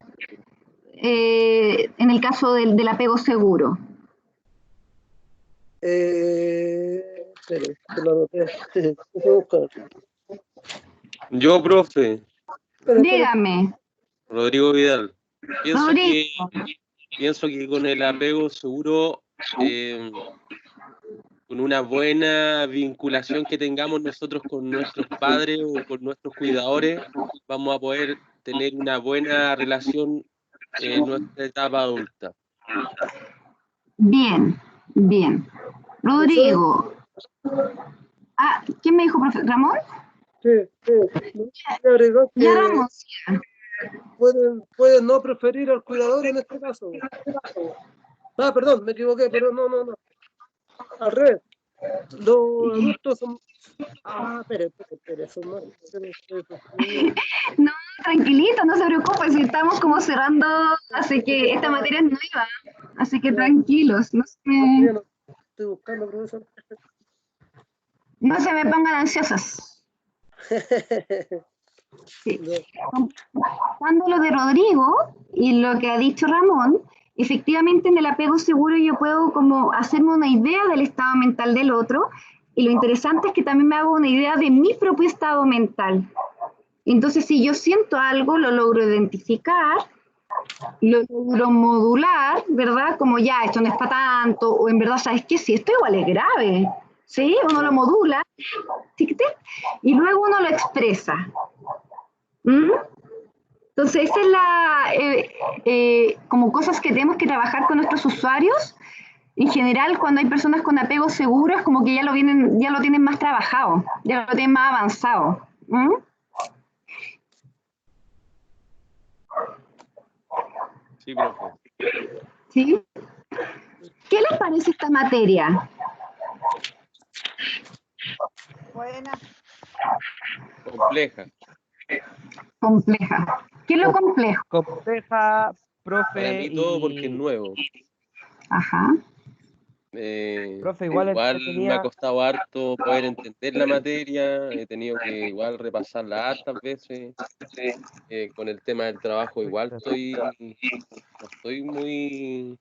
en el caso del apego seguro? Espere, que lo anoté. Déjame buscar. Yo, profe, Dígame. Rodrigo Vidal, pienso Rodrigo. que con el apego seguro, con una buena vinculación que tengamos nosotros con nuestros padres o con nuestros cuidadores, vamos a poder tener una buena relación en nuestra etapa adulta. Bien, bien. Rodrigo. Ah, ¿quién me dijo, profe? ¿Ramón? Sí. Agregar que Ya, Ramón. pueden no preferir al cuidador en este caso. Ah, perdón, me equivoqué, pero no. Al revés. Los adultos son... espere, son más... No, tranquilito, no se preocupe, si estamos como cerrando, así que esta materia es nueva, así que tranquilos, no Estoy buscando, profesor. No se me pongan ansiosos. Sí. Cuando lo de Rodrigo y lo que ha dicho Ramón, efectivamente en el apego seguro yo puedo como hacerme una idea del estado mental del otro, y lo interesante es que también me hago una idea de mi propio estado mental. Entonces, si yo siento algo, lo logro identificar, lo logro modular, ¿verdad? Como ya, esto no es para tanto, o en verdad, ¿sabes qué? Sí, esto igual es grave, ¿sí? Uno lo modula, y luego uno lo expresa. ¿Mm? Entonces, esa es como cosas que tenemos que trabajar con nuestros usuarios En general, cuando hay personas con apego seguro, es como que ya lo tienen más trabajado, ya lo tienen más avanzado. ¿Mm? Sí, profe. ¿Sí? ¿Qué les parece esta materia? Buena. Compleja. Compleja. ¿Qué es lo complejo? Compleja, Para profe, mí todo porque es y nuevo. Ajá. profe, igual Igual me ha entretenía. costado harto poder entender la materia, he tenido que igual repasarla hartas veces. Con el tema del trabajo igual no estoy muy,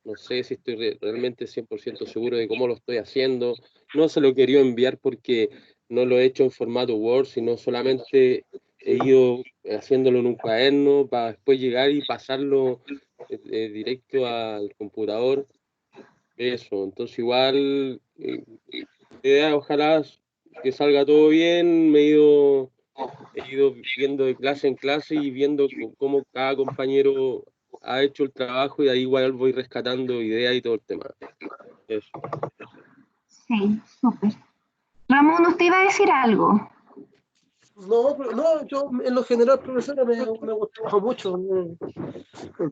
no sé si estoy realmente 100% seguro de cómo lo estoy haciendo. No se lo quería enviar porque no lo he hecho en formato Word, sino solamente he ido haciéndolo en un cuaderno para después llegar y pasarlo directo al computador. Eso, entonces igual, ojalá que salga todo bien. He ido viendo de clase en clase y viendo cómo cada compañero ha hecho el trabajo y ahí igual voy rescatando ideas y todo el tema. Eso. Sí, súper. Ramón, ¿usted iba a decir algo? No, yo en lo general, profesora, me gustó mucho.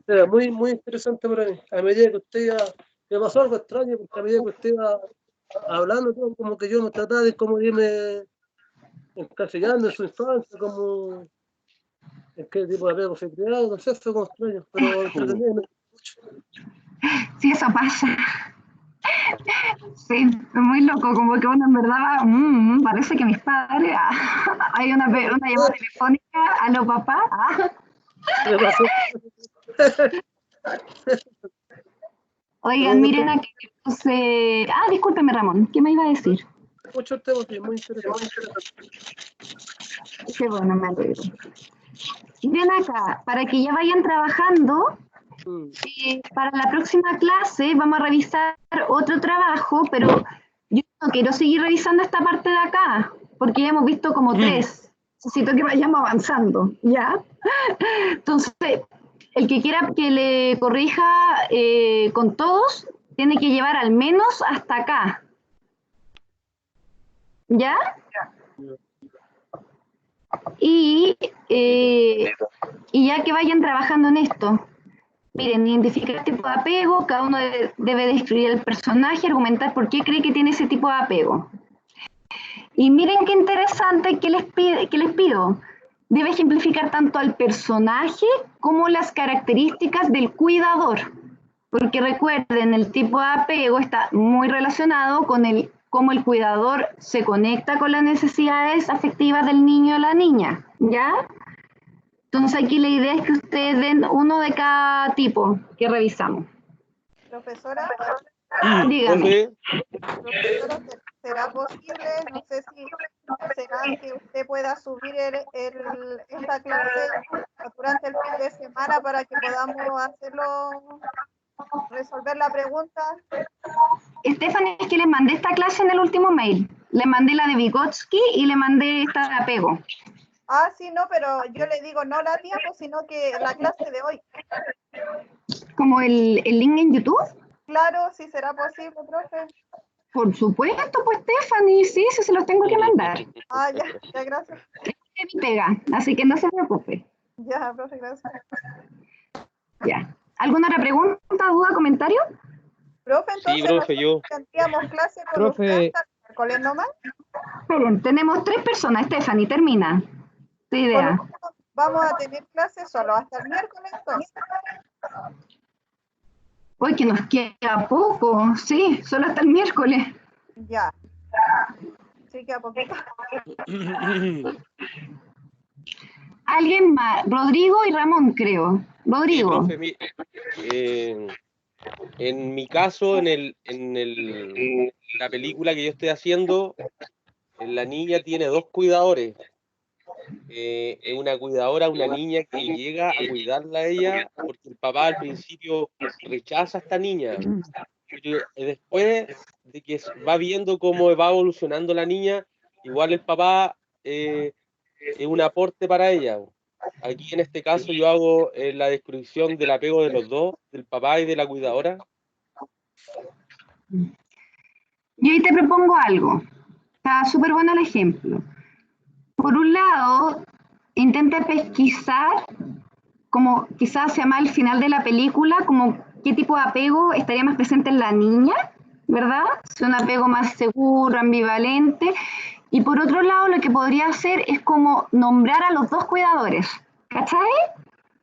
Era muy, muy interesante para mí. A medida que usted iba, me pasó algo extraño, porque a medida que usted iba hablando, todo, como que yo me trataba de como irme encasillando en su infancia, como en qué tipo de apego se creaba, no sé, fue como extraño, pero entretenido. Sí, eso pasa. Sí, es muy loco, como que uno en verdad va, parece que mis padres, hay una llamada telefónica a los papás. Me pasó. Oigan, miren aquí, puse... discúlpeme Ramón, ¿qué me iba a decir? Mucho tema, sí, muy interesante. Qué bueno, me alegro. Miren acá, para que ya vayan trabajando, para la próxima clase vamos a revisar otro trabajo, pero yo no quiero seguir revisando esta parte de acá, porque ya hemos visto como 3. Necesito que vayamos avanzando, ¿ya? Entonces, el que quiera que le corrija con todos, tiene que llevar al menos hasta acá. ¿Ya? Y ya que vayan trabajando en esto, miren, identificar el tipo de apego, cada uno debe describir el personaje, argumentar por qué cree que tiene ese tipo de apego. Y miren qué interesante que les pido. Debe ejemplificar tanto al personaje como las características del cuidador. Porque recuerden, el tipo de apego está muy relacionado con cómo el cuidador se conecta con las necesidades afectivas del niño o la niña, ¿ya? Entonces aquí la idea es que ustedes den uno de cada tipo que revisamos. Profesora, Dígame. profesora, ¿será posible? No sé si será que usted pueda subir esta clase durante el fin de semana para que podamos resolver la pregunta. Stephanie, es que les mandé esta clase en el último mail. Le mandé la de Vygotsky y le mandé esta de apego. Sí, no, pero yo le digo no la diapo, sino que la clase de hoy. ¿Como el link en YouTube? Claro, si será posible, profe. Por supuesto, pues Stephanie, sí, se los tengo que mandar. Ya, gracias. Es mi pega, así que no se preocupe. Ya, profe, gracias. Ya. ¿Alguna otra pregunta, duda, comentario? Profe, entonces, sí, profe, yo. ¿tendríamos clase con Profe. usted hasta el miércoles nomás? Esperen, tenemos 3 personas, Stephanie, termina. Tu idea. Vamos a tener clase solo hasta el miércoles, entonces. Hoy que nos queda poco, sí, solo hasta el miércoles. Ya. Sí, queda poquito. Alguien más, Rodrigo y Ramón, creo. Rodrigo. Sí, profe, en mi caso, la película que yo estoy haciendo, la niña tiene 2 cuidadores. Es una cuidadora, una niña que llega a cuidarla a ella, porque el papá al principio rechaza a esta niña. Pero después de que va viendo cómo va evolucionando la niña, igual el papá es un aporte para ella. aquí en este caso yo hago la descripción del apego de los dos, del papá y de la cuidadora. Y ahí te propongo algo. Está súper bueno el ejemplo. Por un lado, intenta pesquisar, como quizás se llama al final de la película, como qué tipo de apego estaría más presente en la niña, ¿verdad? Si un apego más seguro, ambivalente. Y por otro lado, lo que podría hacer es como nombrar a los dos cuidadores, ¿cachai?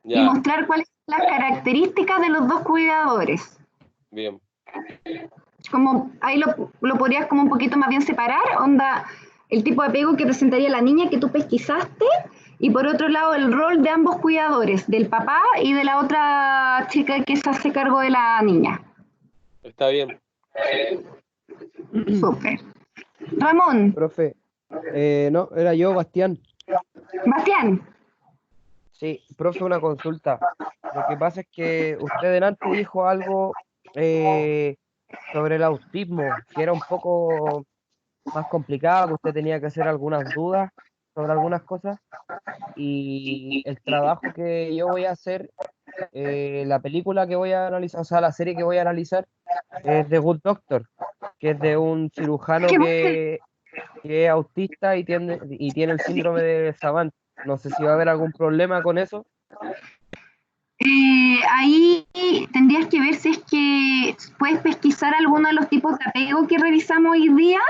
Ya. Y mostrar cuáles son las características de los dos cuidadores. Bien. Como ahí lo podrías como un poquito más bien separar, onda, el tipo de apego que presentaría la niña que tú pesquisaste, y por otro lado el rol de ambos cuidadores, del papá y de la otra chica que se hace cargo de la niña. Está bien. Súper. Ramón. Profe, no, era yo, Bastián. Bastián. Sí, profe, una consulta. Lo que pasa es que usted delante dijo algo sobre el autismo, que era un poco más complicado, que usted tenía que hacer algunas dudas sobre algunas cosas. Y el trabajo que yo voy a hacer, la película que voy a analizar, o sea, la serie que voy a analizar, es The Good Doctor, que es de un cirujano que es autista y tiene el síndrome de Savant. No sé si va a haber algún problema con eso. Ahí tendrías que ver si es que puedes pesquisar alguno de los tipos de apego que revisamos hoy día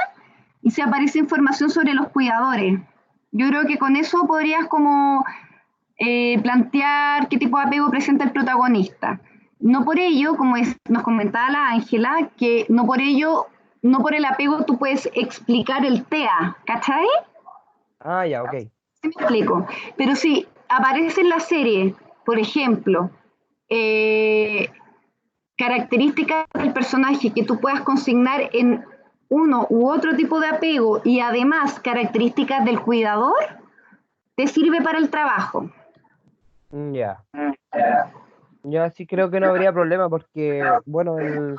y si aparece información sobre los cuidadores. Yo creo que con eso podrías como plantear qué tipo de apego presenta el protagonista. No por ello, como nos comentaba la Ángela, que no por ello, no por el apego tú puedes explicar el TEA, ¿cachai? Ah, ya, ok. Me explico. Pero si aparece en la serie, por ejemplo, características del personaje que tú puedas consignar en uno u otro tipo de apego y además características del cuidador, te sirve para el trabajo. Ya. Yo sí creo que no habría problema porque, bueno, él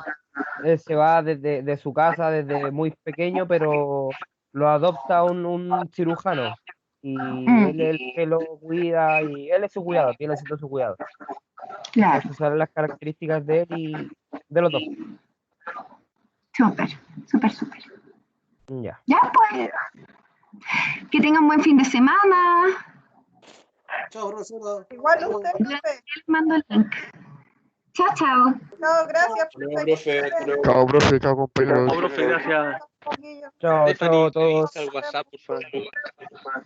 se va de su casa desde muy pequeño, pero lo adopta un cirujano y él es el que lo cuida y él es su cuidado, tiene siendo su cuidado. Claro. Esas son las características de él y de los dos. Súper, súper, súper. Ya. Ya, pues. Que tengan buen fin de semana. Chao, profesora. Igual usted, profe. Les mando el link. Chao, chao. Chao, gracias, profe. Chao, profe, chao, compañeros. Chao, profe, gracias. Chao, chao a todos. Al WhatsApp, por favor.